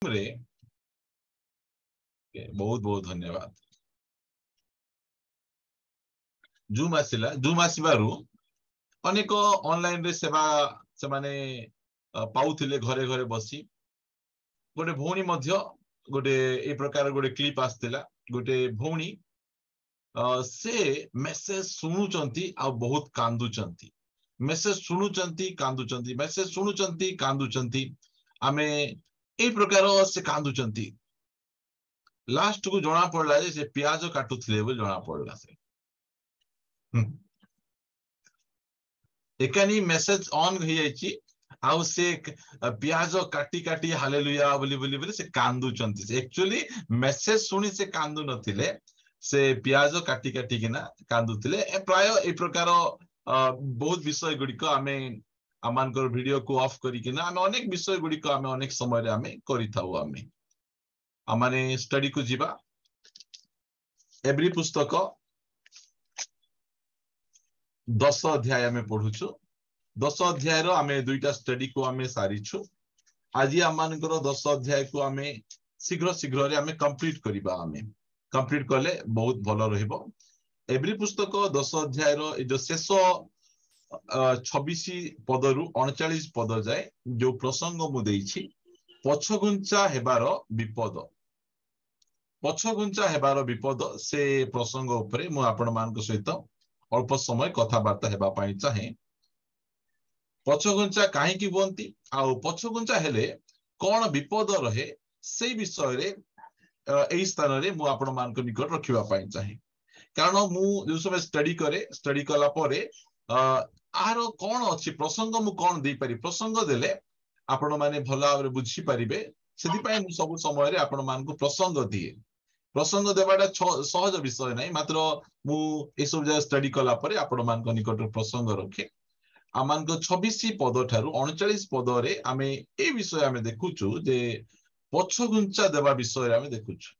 रे बहुत बहुत धन्यवाद। जूम आसबारू अनेक ऑनलाइन रे सेवा से माने पाउथिले घरे घरे बसी गोटे भौणी मध्य गोटे ए प्रकार गोटे क्लिप आसतिला गोटे भौणी से मेसेज शुणुचंती आ बहुत कांदुचंती मेसेज शुणुचंती कांदुचंती मेसेज शुणुचंती कांदुचंती आमे ए प्रकार से कांदुचंती लास्ट को जना पड़ला जे से प्याज काटुथिले बोली जना पड़ला से एकानी मेसेज ऑन हो जाइछि आउ से प्याज काटी काटी हालेलुया बोली बोली बोली से कांदुचंती एक्चुअली मेसेज सुनी से कांदु नथिले से प्याज काटी काटी किना कांदुथिले प्राय ए प्रकार बहुत विषय गुडी को आमे आमानकर वीडियो को ऑफ करी किना आमे अनेक विषय गुडी को आमे अनेक समय रे आमे करि थाउ आमे स्टडी को जीवा एवरी पुस्तक 10 अध्याय आमे पढुछु 10 अध्याय रो आमे दुईटा स्टडी को आमे सारिछु आज आमानकर 10 अध्याय को आमे शीघ्र शीघ्र रे आमे कंप्लीट करिबा आमे कंप्लीट करले बहुत भलो रहिबो एवरी पुस्तक 10 अध्याय रो ए जो शेष 26 पद रु 39 पद जाए जो प्रसंग मु देइछि पछगुंचा हेबार विपद से प्रसंग उपरे मु आपण मान सहित अल्प समय कथाबार्ता हेबा पाई चाहे पछगुंचा काहे की बोंती आ पछगुंचा हेले कोन विपद रहे से विषय रे एई स्थान रे मु आपण मान निकट रखिबा पाई चाहे कारण मु जो समय स्टडी कला परे आरो कोन अछि प्रसंग मु कोन दे पारि प्रसंग देले आपण माने भला भाबरे बुझी परिबे सेति पय मु सब समय रे आपण मान को प्रसंग दिए प्रसंग देबाटा सहज विषय नै मात्र मु ए सब जे स्टडी कला परे आपण मान को निकट प्रसंग रखे आमान को 26 पद ठारू 39 पद रे आमे ए विषय आमे देखुछु जे पछगुंचा देबा विषय रे आमे देखुछु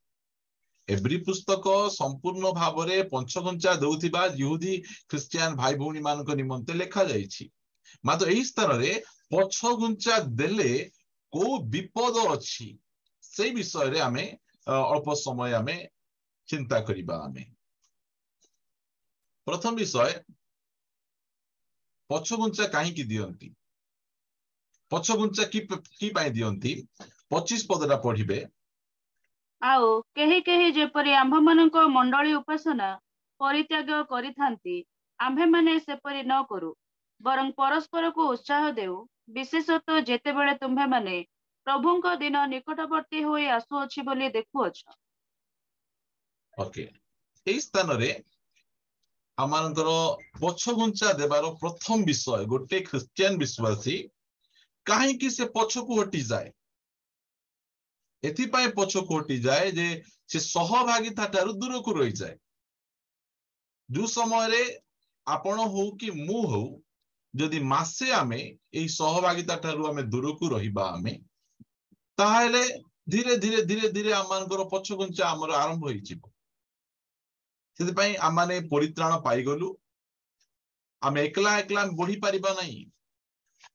एवरी पुस्तक संपूर्ण भावरे पंचगुंचा देउथिबा यहूदी ख्रिस्टियन भाई भौणी मान को निमंते लेखा जाइछि मात्र एही स्तर रे पछगुंचा देले को विपद अछि से विषय रे आमे अल्प समय आमे चिंता करिबा आमे प्रथम विषय पछगुंचा काहे की दियंती पछगुंचा की पाई दियंती 25 पदरा पढिबे आउ केही केही जेपरि आम्भ मानक मंडली उपासना परित्याग करिथांती आम्भे माने सेपरि न करू बरं परस्पर को उत्साह देउ विशेषतः जेते बेले तुम्भे माने प्रभुंक दिन निकटवर्ती होई आसुअछि बोली देखुअछ ओके एई स्थान रे आमानकर पछगुंचा देबार प्रथम विषय गोटे ख्रिस्टियन विश्वासी काहे की से पछकु हटि जाए एथिपाई पछकु हटि जाए जे से सहभागिता ठारू दूर को रहि जाए जो समय रे आपण हो कि मु हो जदि मासे आमे एई सहभागिता ठारू आमे दूर को रहिबा आमे ताहेले धीरे धीरे धीरे धीरे आमानकर पछगुंचा हमर आरंभ होई जिवो सेति पई आमाने परित्राण पाई गलु आमे एकला एकला बढ़ी परिबा नहीं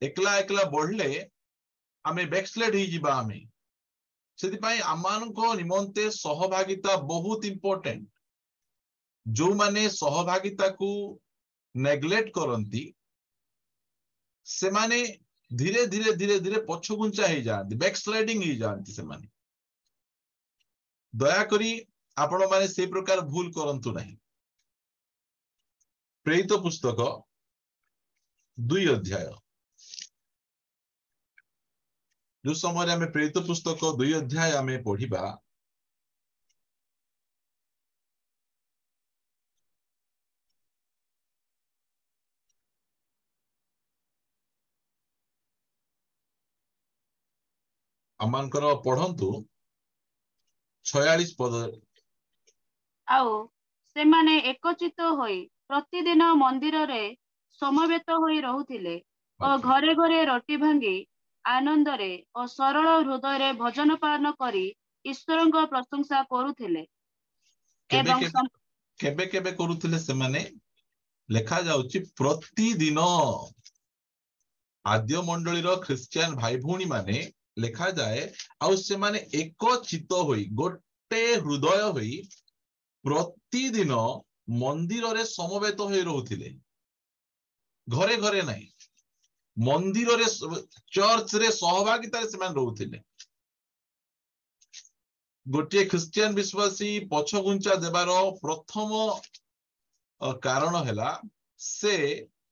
एकला एकला बढ़ले आमे बैकस्लाइड ही जिबा आमे सेति पई आमान को निमंते सहभागिता बहुत इंपोर्टेंट जो माने सहभागिता को नेग्लेक्ट करंती से माने धीरे धीरे धीरे धीरे पछगुंचा ही जाती बैकस्लाइडिंग ही जाती से माने दया करी आपण माने से प्रकार भूल करंतु नहीं प्रेरित पुस्तक 2 अध्याय जो समय आमे प्रेरित पुस्तक 2 अध्याय आमे पढिबा अमानकर पढंतु 46 पद आउ से माने एकचित होई प्रतिदिन मंदिर रे समवेत होई रहुथिले और घरे घरे रोटी भांगी आनंद रे और सरल हृदय रे भजन पालन करी ईश्वरक प्रशंसा करुथिले एवं केबे केबे करुथिले से माने लेखा जाउची प्रतिदिन आद्य मंडली रो ख्रिस्टियन भाई भौणी माने ଲେଖା ଯାଏ ଆଉ ସେମାନେ ଏକଚିତ ହୋଇ ଗୋଟେ ହୃଦୟ ହୋଇ ପ୍ରତିଦିନ ମନ୍ଦିରରେ ସମବେତ ହୋଇ ରହୁଥିଲେ। ଘରେ ଘରେ ନାହିଁ, ମନ୍ଦିରରେ ଚର୍ଚ୍ଚରେ ସହଭାଗିତାରେ ସେମାନେ ରହୁଥିଲେ। ଗୋଟିଏ ଖ୍ରୀଷ୍ଟିଆନ ବିଶ୍ୱାସୀ ପଛଘୁଞ୍ଚା ଦେବାର ପ୍ରଥମ କାରଣ ହେଲା ସେ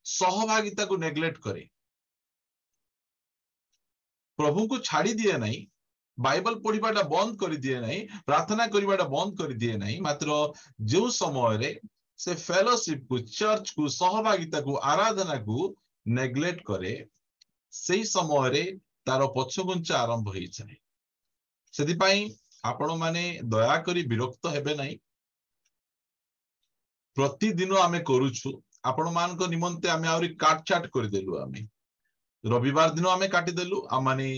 ସହଭାଗିତାକୁ ନେଗ୍ଲେକ୍ଟ କରେ, ପ୍ରଭୁଙ୍କୁ ଛାଡି ଦିଏ ନାହିଁ, ବାଇବଲ ପଢିବାଟା ବନ୍ଦ କରିଦିଏ ନାହିଁ, ପ୍ରାର୍ଥନା କରିବାଟା ବନ୍ଦ କରିଦିଏ ନାହିଁ, ମାତ୍ର ଯେଉଁ ସମୟରେ ସେ ଫେଲୋସିପକୁ, ଚର୍ଚ୍ଚକୁ, ସହଭାଗିତାକୁ, ଆରାଧନାକୁ ନେଗ୍ଲେକ୍ଟ କରେ ସେଇ ସମୟରେ ତାର ପଛଘୁଞ୍ଚା ଆରମ୍ଭ ହେଇଯାଏ। ସେଥିପାଇଁ ଆପଣମାନେ ଦୟାକରି ବିରକ୍ତ ହେବେ ନାହିଁ। ପ୍ରତିଦିନ ଆମେ କରୁଛୁ, ଆପଣମାନଙ୍କ ନିମନ୍ତେ ଆମେ ଆହୁରି କାଟଛାଟ କରିଦେଲୁ। ଆମେ ରବିବାର ଦିନ ଆମେ କାଟିଦେଲୁ, ଆମମାନେ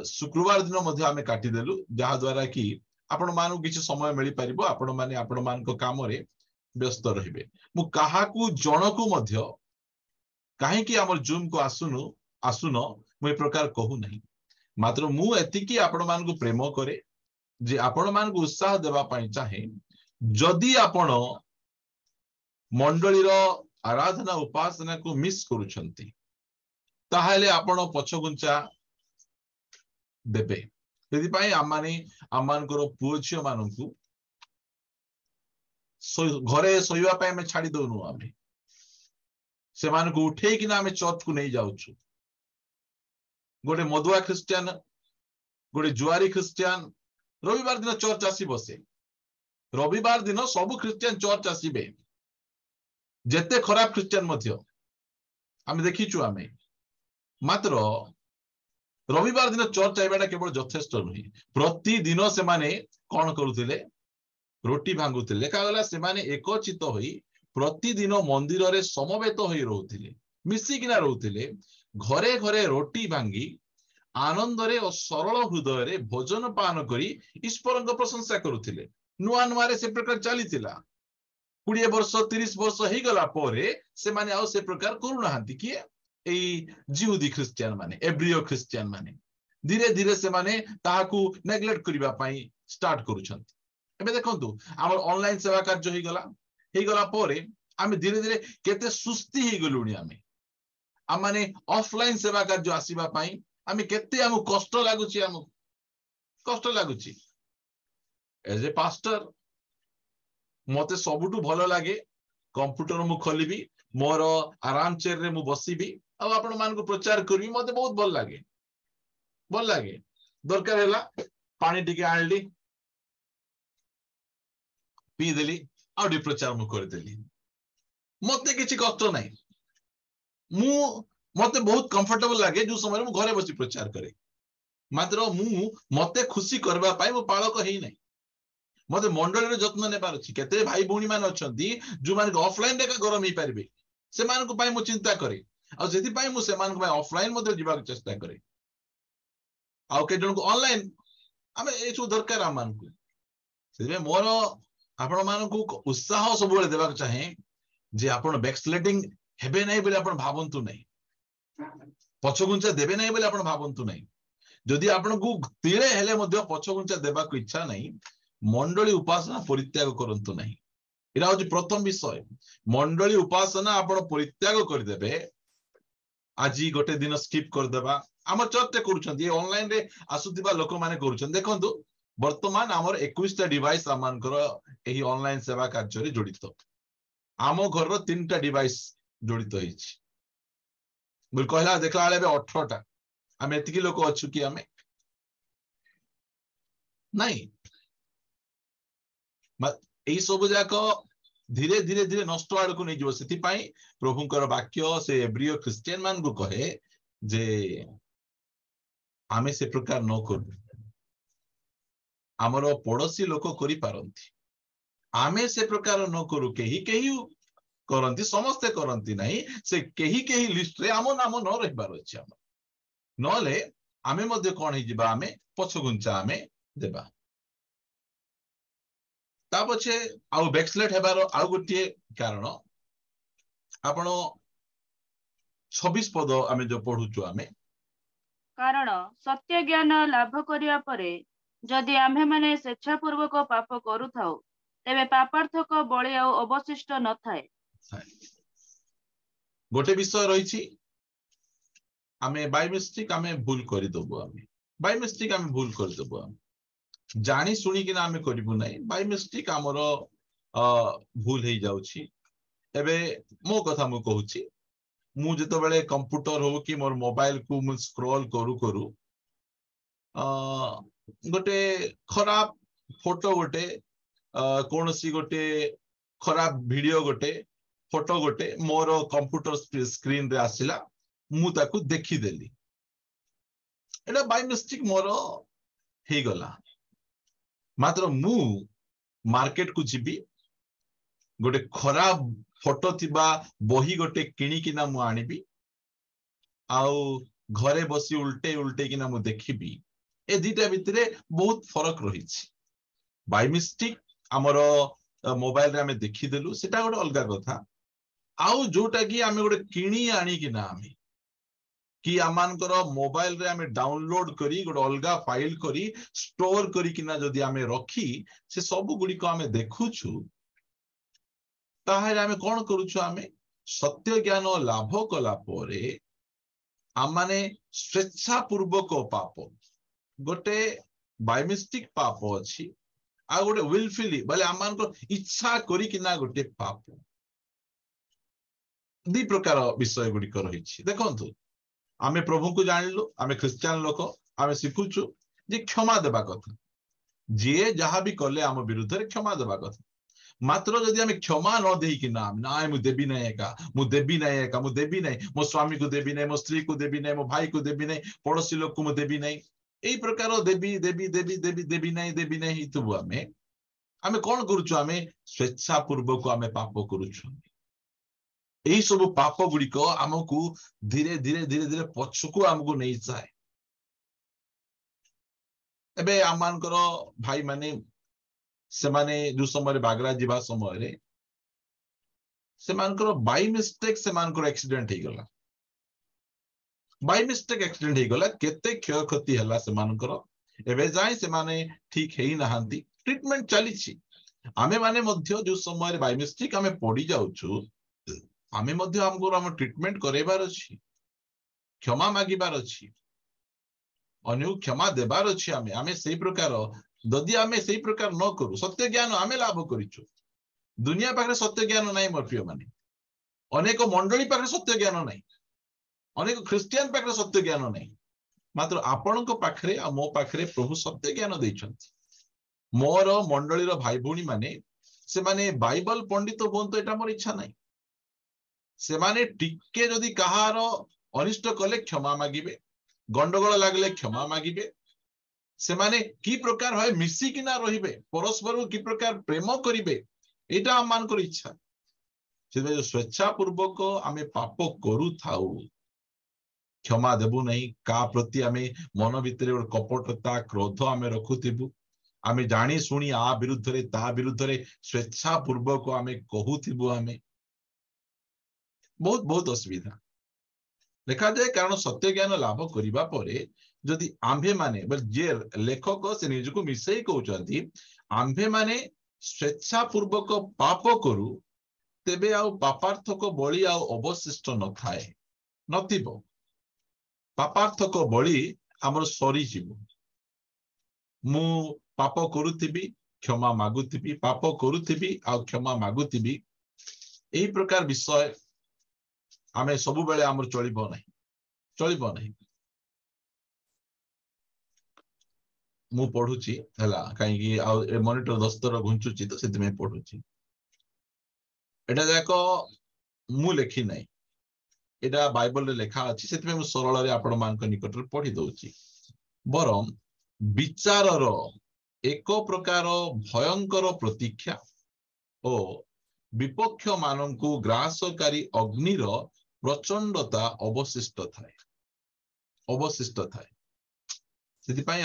ଶୁକ୍ରବାର ଦିନ ମଧ୍ୟ ଆମେ କାଟିଦେଲୁ, ଯାହା ଦ୍ୱାରା କି ଆପଣମାନଙ୍କୁ କିଛି ସମୟ ମିଳିପାରିବ, ଆପଣମାନେ ଆପଣମାନଙ୍କ କାମରେ ବ୍ୟସ୍ତ ରହିବେ। ମୁଁ କାହାକୁ ଜଣକୁ ମଧ୍ୟ କାହିଁକି ଆମର ଜୁମକୁ ଆସୁନ ମୁଁ ଏ ପ୍ରକାର କହୁନାହିଁ, ମାତ୍ର ମୁଁ ଏତିକି ଆପଣମାନଙ୍କୁ ପ୍ରେମ କରେ ଯେ ଆପଣମାନଙ୍କୁ ଉତ୍ସାହ ଦେବା ପାଇଁ ଚାହେଁ। ଯଦି ଆପଣ ମଣ୍ଡଳୀର ଆରାଧନା ଉପାସନାକୁ ମିସ୍ କରୁଛନ୍ତି ତାହେଲେ ଆପଣ ପଛଘୁଞ୍ଚା ଦେବେ। ସେଥିପାଇଁ ଆମମାନଙ୍କର ପୁଅ ଝିଅ ମାନଙ୍କୁ ଘରେ ଶୋଇବା ପାଇଁ ଆମେ ଛାଡି ଦଉନୁ, ଆମେ ସେମାନଙ୍କୁ ଉଠେଇକିନା ଆମେ ଚର୍ଚ୍ଚକୁ ନେଇ ଯାଉଛୁ। ଗୋଟେ ମଦୁଆ ଖ୍ରୀଷ୍ଟିଆନ, ଗୋଟେ ଜୁଆରୀ ଖ୍ରୀଷ୍ଟିଆନ ରବିବାର ଦିନ ଚର୍ଚ୍ଚ ଆସି ବସେ। ରବିବାର ଦିନ ସବୁ ଖ୍ରୀଷ୍ଟିଆନ ଚର୍ଚ୍ଚ ଆସିବେ, ଯେତେ ଖରାପ ଖ୍ରୀଷ୍ଟିଆନ ମଧ୍ୟ ଆମେ ଦେଖିଛୁ। ଆମେ ମାତ୍ର ରବିବାର ଦିନ ଚର୍ଚ୍ଚ ଆଇବାଟା କେବଳ ଯଥେଷ୍ଟ ନୁହେଁ, ପ୍ରତିଦିନ ସେମାନେ କଣ କରୁଥିଲେ? ରୋଟି ଭାଙ୍ଗୁଥିଲେ। ଲେଖାଗଲା ସେମାନେ ଏକଚିତ ହୋଇ ପ୍ରତିଦିନ ମନ୍ଦିରରେ ସମବେତ ହୋଇ ରହୁଥିଲେ, ମିଶିକିନା ରହୁଥିଲେ, ଘରେ ଘରେ ରୋଟି ଭାଙ୍ଗି ଆନନ୍ଦରେ ଓ ସରଳ ହୃଦୟରେ ଭୋଜନ ପାନ କରି ଈଶ୍ୱରଙ୍କ ପ୍ରଶଂସା କରୁଥିଲେ। ନୂଆ ନୂଆରେ ସେ ପ୍ରକାର ଚାଲିଥିଲା। 20 ବର୍ଷ 30 ବର୍ଷ ହେଇଗଲା ପରେ ସେମାନେ ଆଉ ସେ ପ୍ରକାର କରୁନାହାନ୍ତି। କିଏ? ଏଇ ଜିହୁଦୀ ଖ୍ରୀଷ୍ଟିଆନ ମାନେ, ଏବ୍ରିୟ ଖ୍ରୀଷ୍ଟିଆନ ମାନେ ଧୀରେ ଧୀରେ ସେମାନେ ତାହାକୁ ନେଗ୍ଲେକ୍ଟ କରିବା ପାଇଁ ଷ୍ଟାର୍ଟ କରୁଛନ୍ତି। ଏବେ ଦେଖନ୍ତୁ, ଆମର ଅନଲାଇନ ସେବା କାର୍ଯ୍ୟ ହେଇଗଲା ପରେ ଆମେ ଧୀରେ ଧୀରେ କେତେ ସୁସ୍ଥି ହେଇଗଲୁଣି। ଆମେ ଅଫଲାଇନ ସେବା କାର୍ଯ୍ୟ ଆସିବା ପାଇଁ ଆମକୁ କଷ୍ଟ ଲାଗୁଛି। ଏଜ ଏ ପାଷ୍ଟର ମତେ ସବୁଠୁ ଭଲ ଲାଗେ କମ୍ପ୍ୟୁଟର ମୁଁ ଖୋଲିବି, ମୋର ଆରାମ ଚେୟାରରେ ମୁଁ ବସିବି ଆଉ ଆପଣ ମାନଙ୍କୁ ପ୍ରଚାର କରିବି। ମତେ ବହୁତ ଭଲ ଲାଗେ। ଦରକାର ହେଲା ପାଣି ଟିକେ ଆଣିଲି, ପିଇଦେଲି, ଆଉ ଟିକେ ପ୍ରଚାର ମୁଁ କରିଦେଲି। ମତେ କିଛି କଷ୍ଟ ନାହିଁ। ମତେ ବହୁତ କମ୍ଫର୍ଟେବଲ ଲାଗେ ଯୋଉ ସମୟରେ ମୁଁ ଘରେ ବସି ପ୍ରଚାର କରେ। ମାତ୍ର ମତେ ଖୁସି କରିବା ପାଇଁ ମୁଁ ପାଳକ ହେଇନାହିଁ। ମତେ ମଣ୍ଡଳୀର ଯତ୍ନ ନେବାର ଅଛି। କେତେ ଭାଇ ଭଉଣୀ ମାନେ ଅଛନ୍ତି ଯୋଉମାନଙ୍କୁ ଅଫଲାଇନ ଏକା ଗରମ ହେଇପାରିବେ, ସେମାନଙ୍କ ପାଇଁ ମୁଁ ଚିନ୍ତା କରେ। ଆଉ ସେଥିପାଇଁ ମୁଁ ସେମାନଙ୍କ ପାଇଁ ଅଫଲାଇନ ମଧ୍ୟ ଯିବାକୁ ଚେଷ୍ଟା କରେ। ଆଉ କେତେ ଜଣଙ୍କୁ ଅନଲାଇନ ଆମେ ଏସବୁ ଦରକାର ଆମମାନଙ୍କୁ। ସେଥିପାଇଁ ମୋର ଆପଣ ମାନଙ୍କୁ ଉତ୍ସାହ ସବୁବେଳେ ଦେବାକୁ ଚାହେଁ ଯେ ଆପଣ ବ୍ୟାକସ୍ଲେଡିଂ ହେବେ ନାହିଁ ବୋଲି ଆପଣ ଭାବନ୍ତୁ ନାହିଁ, ପଛଘୁଞ୍ଚା ଦେବେ ନାହିଁ ବୋଲି ଆପଣ ଭାବନ୍ତୁ ନାହିଁ। ଯଦି ଆପଣଙ୍କୁ ତିଳେ ହେଲେ ମଧ୍ୟ ପଛଘୁଞ୍ଚା ଦେବାକୁ ଇଚ୍ଛା ନାହିଁ, ମଣ୍ଡଳୀ ଉପାସନା ପରିତ୍ୟାଗ କରନ୍ତୁ ନାହିଁ। ଏଇଟା ହଉଛି ପ୍ରଥମ ବିଷୟ। ମଣ୍ଡଳୀ ଉପାସନା ଆପଣ ପରିତ୍ୟାଗ କରିଦେବେ। ଆଜି ଗୋଟେ ଦିନ ସ୍କିପ୍ କରିଦେବା, ଆମ ଚର୍ଚ୍ଚରେ କରୁଛନ୍ତି, ଅନଲାଇନ ରେ ଆସୁଥିବା ଲୋକମାନେ କରୁଛନ୍ତି। ଦେଖନ୍ତୁ, ବର୍ତ୍ତମାନ ଆମର 21ଟା ଡିଭାଇସ ଆମମାନଙ୍କର ଏହି ଅନଲାଇନ ସେବା କାର୍ଯ୍ୟରେ ଜଡିତ। ଆମ ଘରର 3ଟା ଡିଭାଇସ ଜଡିତ ହେଇଛି। କହିଲା ଦେଖିଲା ବେଳେ ଏବେ 18ଟା। ଆମେ ଏତିକି ଲୋକ ଅଛୁ କି? ଆମେ ନାଇଁ। ଏଇ ସବୁ ଯାକ ଧୀରେ ଧୀରେ ଧୀରେ ନଷ୍ଟ ଆଡକୁ ନେଇଯିବ। ସେଥିପାଇଁ ପ୍ରଭୁଙ୍କର ବାକ୍ୟ ସେ ଏବ୍ରିୟ ଖ୍ରୀଷ୍ଟିଆନ ମାନଙ୍କୁ କହେ ଯେ ଆମେ ସେ ପ୍ରକାର ନ କରୁ। ଆମର ପଡୋଶୀ ଲୋକ କରିପାରନ୍ତି, ଆମେ ସେ ପ୍ରକାର ନ କରୁ। କେହି କରନ୍ତି, ସମସ୍ତେ କରନ୍ତି ନାହିଁ। ସେ କେହି ଲିଷ୍ଟରେ ଆମ ନାମ ନ ରହିବାର ଅଛି। ଆମର ନହେଲେ ଆମେ ମଧ୍ୟ କଣ ହେଇଯିବା? ଆମେ ପଛଘୁଞ୍ଚା ଆମେ ଦେବା। ତା ପଛେ ଆଉ ବ୍ୟାକସ୍ଲେଡ୍ ହେବାର ଆଉ ଗୋଟିଏ କାରଣ, ଆପଣ 26 ପଦ ଆମେ ଯୋଉ ପଢୁଛୁ, ଆମେ କାରଣ ସତ୍ୟ ଜ୍ଞାନ ଲାଭ କରିବା ପରେ ଯଦି ଆମ୍ଭେମାନେ ସ୍ୱେଚ୍ଛାପୂର୍ବକ ପାପ କରୁଥାଉ ତେବେ ପାପାର୍ଥକ ବଳି ଆଉ ଅବଶିଷ୍ଟ ନଥାଏ। ଗୋଟେ ବିଷୟ ରହିଛି, ଆମେ ବାଇ ମିଷ୍ଟେକ୍ ଆମେ ଭୁଲ କରିଦେବୁ, ବାଇ ମିଷ୍ଟେକ୍ ଆମେ ଭୁଲ କରିଦେବୁ, ଜାଣି ଶୁଣିକିନା ଆମେ କରିବୁ ନାହିଁ, ବାଇ ମିଷ୍ଟେକ୍ ଆମର ଭୁଲ ହେଇଯାଉଛି। ଏବେ ମୋ କଥା ମୁଁ କହୁଛି, ମୁଁ ଯେତେବେଳେ କମ୍ପ୍ୟୁଟର ହଉ କି ମୋର ମୋବାଇଲକୁ ମୁଁ ସ୍କ୍ରୋଲ କରୁ କରୁ ଗୋଟେ ଖରାପ ଫଟୋ ଗୋଟେ କୌଣସି ଗୋଟେ ଖରାପ ଭିଡିଓ ଗୋଟେ ଫଟୋ ଗୋଟେ ମୋର କମ୍ପ୍ୟୁଟର ସ୍କ୍ରିନରେ ଆସିଲା, ମୁଁ ତାକୁ ଦେଖିଦେଲି, ଏଇଟା ବାଇ ମିଷ୍ଟେକ୍ ମୋର ହେଇଗଲା। ମାତ୍ର ମୁଁ ମାର୍କେଟକୁ ଯିବି, ଗୋଟେ ଖରାପ ଫଟୋ ଥିବା ବହି ଗୋଟେ କିଣିକିନା ମୁଁ ଆଣିବି, ଆଉ ଘରେ ବସି ଉଲ୍ଟେଇକିନା ମୁଁ ଦେଖିବି। ଏ ଦିଟା ଭିତରେ ବହୁତ ଫରକ ରହିଛି। ବାଇ ମିଷ୍ଟେକ୍ ଆମର ମୋବାଇଲରେ ଆମେ ଦେଖିଦେଲୁ, ସେଟା ଗୋଟେ ଅଲଗା କଥା। ଆଉ ଯୋଉଟା କି ଆମେ ଗୋଟେ କିଣି ଆଣିକିନା ଆମେ କି ଆମମାନଙ୍କର ମୋବାଇଲରେ ଆମେ ଡାଉନଲୋଡ କରି ଗୋଟେ ଅଲଗା ଫାଇଲ କରି ଷ୍ଟୋର କରିକିନା ଯଦି ଆମେ ରଖି ସେ ସବୁ ଗୁଡିକ ଆମେ ଦେଖୁଛୁ, ତାହେଲେ ଆମେ କଣ କରୁଛୁ? ଆମେ ସତ୍ୟ ଜ୍ଞାନ ଲାଭ କଲା ପରେ ଆମମାନେ ସ୍ୱେଚ୍ଛାପୂର୍ବକ ପାପ, ଗୋଟେ ବାଇ ମିଷ୍ଟେକ୍ ପାପ ଅଛି, ଆଉ ଗୋଟେ ୱିଲଫୁଲି ବୋଲେ ଆମମାନଙ୍କର ଇଚ୍ଛା କରିକିନା ଗୋଟେ ପାପ। ଦି ପ୍ରକାର ବିଷୟ ଗୁଡିକ ରହିଛି। ଦେଖନ୍ତୁ, ଆମେ ପ୍ରଭୁଙ୍କୁ ଜାଣିଲୁ, ଆମେ ଖ୍ରୀଷ୍ଟିଆନ ଲୋକ, ଆମେ ଶିଖୁଛୁ ଯେ କ୍ଷମା ଦେବା କଥା, ଯିଏ ଯାହା ବି କଲେ ଆମ ବିରୁଦ୍ଧରେ କ୍ଷମା ଦେବା କଥା। ମାତ୍ର ଯଦି ଆମେ କ୍ଷମା ନ ଦେଇକିନା ନାଇଁ ମୁଁ ଦେବି ନାହିଁ ଏକା, ମୁଁ ଦେବି ନାହିଁ ଏକା, ମୁଁ ଦେବି ନାହିଁ, ମୋ ସ୍ୱାମୀକୁ ଦେବି ନାହିଁ, ମୋ ସ୍ତ୍ରୀକୁ ଦେବି ନାହିଁ, ମୋ ଭାଇକୁ ଦେବି ନାହିଁ, ପଡୋଶୀ ଲୋକକୁ ମୁଁ ଦେବି ନାହିଁ, ଏଇ ପ୍ରକାର ଦେବି ଦେବି ଦେବି ଦେବି ଦେବି ନାହିଁ ଦେବି ନାହିଁ ହେଇଥିବୁ, ଆମେ କଣ କରୁଛୁ? ଆମେ ସ୍ୱେଚ୍ଛାପୂର୍ବକ ଆମେ ପାପ କରୁଛୁ। ଏଇ ସବୁ ପାପ ଗୁଡିକ ଆମକୁ ଧୀରେ ଧୀରେ ଧୀରେ ଧୀରେ ପଛକୁ ଆମକୁ ନେଇଯାଏ। ଏବେ ଆମମାନଙ୍କର ଭାଇମାନେ ସେମାନେ ଯୋଉ ସମୟରେ ବାଗରା ଯିବା ସମୟରେ ସେମାନଙ୍କର ବାଇ ମିଷ୍ଟେକ୍ ସେମାନଙ୍କର ଆକ୍ସିଡେଣ୍ଟ ହେଇଗଲା, ବାଇ ମିଷ୍ଟେକ୍ ଆକ୍ସିଡେଣ୍ଟ ହେଇଗଲା, କେତେ କ୍ଷୟକ୍ଷତି ହେଲା ସେମାନଙ୍କର। ଏବେ ଯାଏ ସେମାନେ ଠିକ ହେଇନାହାନ୍ତି, ଟ୍ରିଟମେଣ୍ଟ ଚାଲିଛି। ଆମେ ମାନେ ମଧ୍ୟ ଯୋଉ ସମୟରେ ବାଇ ମିଷ୍ଟେକ୍ ଆମେ ପଡି ଯାଉଛୁ, ଆମେ ମଧ୍ୟ ଆମକୁ ଆମ ଟ୍ରିଟମେଣ୍ଟ କରାଇବାର ଅଛି, କ୍ଷମା ମାଗିବାର ଅଛି, ଅନ୍ୟକୁ କ୍ଷମା ଦେବାର ଅଛି। ଆମେ ସେଇ ପ୍ରକାର, ଯଦି ଆମେ ସେଇ ପ୍ରକାର ନ କରୁ, ସତ୍ୟ ଜ୍ଞାନ ଆମେ ଲାଭ କରିଛୁ। ଦୁନିଆ ପାଖରେ ସତ୍ୟ ଜ୍ଞାନ ନାହିଁ ମୋର ପ୍ରିୟ ମାନେ, ଅନେକ ମଣ୍ଡଳୀ ପାଖରେ ସତ୍ୟ ଜ୍ଞାନ ନାହିଁ, ଅନେକ ଖ୍ରୀଷ୍ଟିଆନ ପାଖରେ ସତ୍ୟ ଜ୍ଞାନ ନାହିଁ। ମାତ୍ର ଆପଣଙ୍କ ପାଖରେ ଆଉ ମୋ ପାଖରେ ପ୍ରଭୁ ସତ୍ୟ ଜ୍ଞାନ ଦେଇଛନ୍ତି। ମୋର ମଣ୍ଡଳୀର ଭାଇ ଭଉଣୀ ମାନେ ସେମାନେ ବାଇବଲ ପଣ୍ଡିତ ହୁଅନ୍ତୁ, ଏଟା ମୋର ଇଚ୍ଛା ନାହିଁ। ସେମାନେ ଟିକେ ଯଦି କାହାର ଅନିଷ୍ଟ କଲେ କ୍ଷମା ମାଗିବେ, ଗଣ୍ଡଗୋଳ ଲାଗିଲେ କ୍ଷମା ମାଗିବେ, ସେମାନେ କି ପ୍ରକାର ଭାବେ ମିଶିକିନା ରହିବେ, ପରସ୍ପରକୁ କି ପ୍ରକାର ପ୍ରେମ କରିବେ, ଏଇଟା ଆମମାନଙ୍କର ଇଚ୍ଛା। ସେଥିପାଇଁ ସ୍ୱେଚ୍ଛାପୂର୍ବକ ଆମେ ପାପ କରୁଥାଉ, କ୍ଷମା ଦେବୁ ନାହିଁ। କାହା ପ୍ରତି ଆମେ ମନ ଭିତରେ ଗୋଟେ କପଟତା କ୍ରୋଧ ଆମେ ରଖୁଥିବୁ, ଆମେ ଜାଣି ଶୁଣି ଆ ବିରୁଦ୍ଧରେ ତା ବିରୁଦ୍ଧରେ ସ୍ୱେଚ୍ଛାପୂର୍ବକ ଆମେ କହୁଥିବୁ, ଆମେ ବହୁତ ବହୁତ ଅସୁବିଧା ଦେଖାଯାଏ। କାରଣ ସତ୍ୟ ଜ୍ଞାନ ଲାଭ କରିବା ପରେ ଯଦି ଆମ୍ଭେମାନେ, ଯିଏ ଲେଖକ ସେ ନିଜକୁ ମିଶେଇ କହୁଛନ୍ତି, ଆମ୍ଭେମାନେ ସ୍ୱେଚ୍ଛାପୂର୍ବକ ପାପ କରୁ, ତେବେ ଆଉ ପାପାର୍ଥକ ବଳି ଆଉ ଅବଶିଷ୍ଟ ନଥିବ। ପାପାର୍ଥକ ବଳି ଆମର ସରିଯିବ। ମୁଁ ପାପ କରୁଥିବି, କ୍ଷମା ମାଗୁଥିବି, ପାପ କରୁଥିବି ଆଉ କ୍ଷମା ମାଗୁଥିବି, ଏଇ ପ୍ରକାର ବିଷୟ ଆମେ ସବୁବେଳେ ଆମର ଚଳିବ ନାହିଁ। ମୁଁ ପଢୁଛି ହେଲା, କାହିଁକି ଆଉ ଏ ମନିଟର ଦସ୍ତର ଘୁଞ୍ଚୁଛି ତ ସେଥିପାଇଁ ପଢୁଛି। ଏଟା ଯାକ ମୁଁ ଲେଖି ନାହିଁ, ଏଟା ବାଇବଲରେ ଲେଖା ଅଛି, ସେଥିପାଇଁ ମୁଁ ସରଳରେ ଆପଣମାନଙ୍କ ନିକଟରେ ପଢି ଦଉଛି। ବରଂ ବିଚାରର ଏକ ପ୍ରକାର ଭୟଙ୍କର ପ୍ରତୀକ୍ଷା ଓ ବିପକ୍ଷ ମାନଙ୍କୁ ଗ୍ରାସକାରୀ ଅଗ୍ନିର ପ୍ରଚଣ୍ଡତା ଅବଶିଷ୍ଟ ଥାଏ। ସେଥିପାଇଁ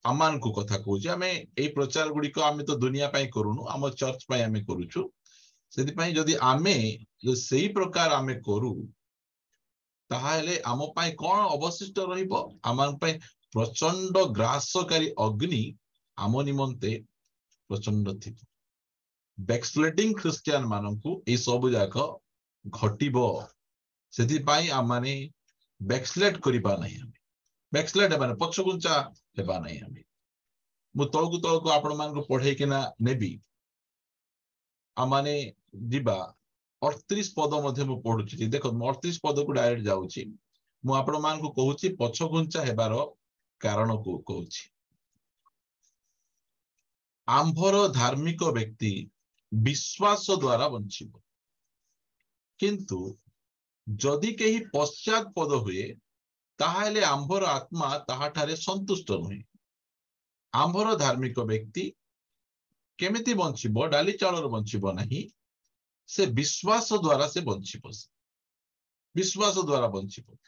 ଆମମାନଙ୍କୁ କଥା କହୁଛି, ଆମେ ଏଇ ପ୍ରଚାର ଗୁଡିକ ଆମେ ତ ଦୁନିଆ ପାଇଁ କରୁନୁ, ଆମ ଚର୍ଚ୍ଚ ପାଇଁ ଆମେ କରୁଛୁ। ସେଥିପାଇଁ ଯଦି ଆମେ ସେଇ ପ୍ରକାର ଆମେ କରୁ, ताहाले आम पाई कौन अवशिष्ट रहिबो आम पाई प्रचंड ग्रासकारी अग्नि आम निमंते प्रचंड थी बैकस्लेटिंग ख्रिस्टियन मानकू ए सब जाक घटिबो सेति पाई आम माने बैकस्लेट करिबा नहीं हम बैकस्लेट माने पछगुंचा हेबा नहीं हम मु तळकु आपण मान पढ़े किना नेबी आम माने दिबा 38 पद मध्य मु पढुची देखो 38 पद को डायरेक्ट जाउची मु आपण मान को कहूची पछगुंचा हेबार कारण को कहूची आंभर धार्मिक व्यक्ति विश्वास द्वारा बंचिबो किंतु जदि केही पश्चात पद हुए ताहाले आंभर आत्मा ताहाठारे संतुष्ट नुहे आंभर धार्मिक व्यक्ति केमिति बंचिबो डाली चाउर बंचिबो नहीं से विश्वास द्वारा से बंचिबो विश्वास द्वारा बंचिबो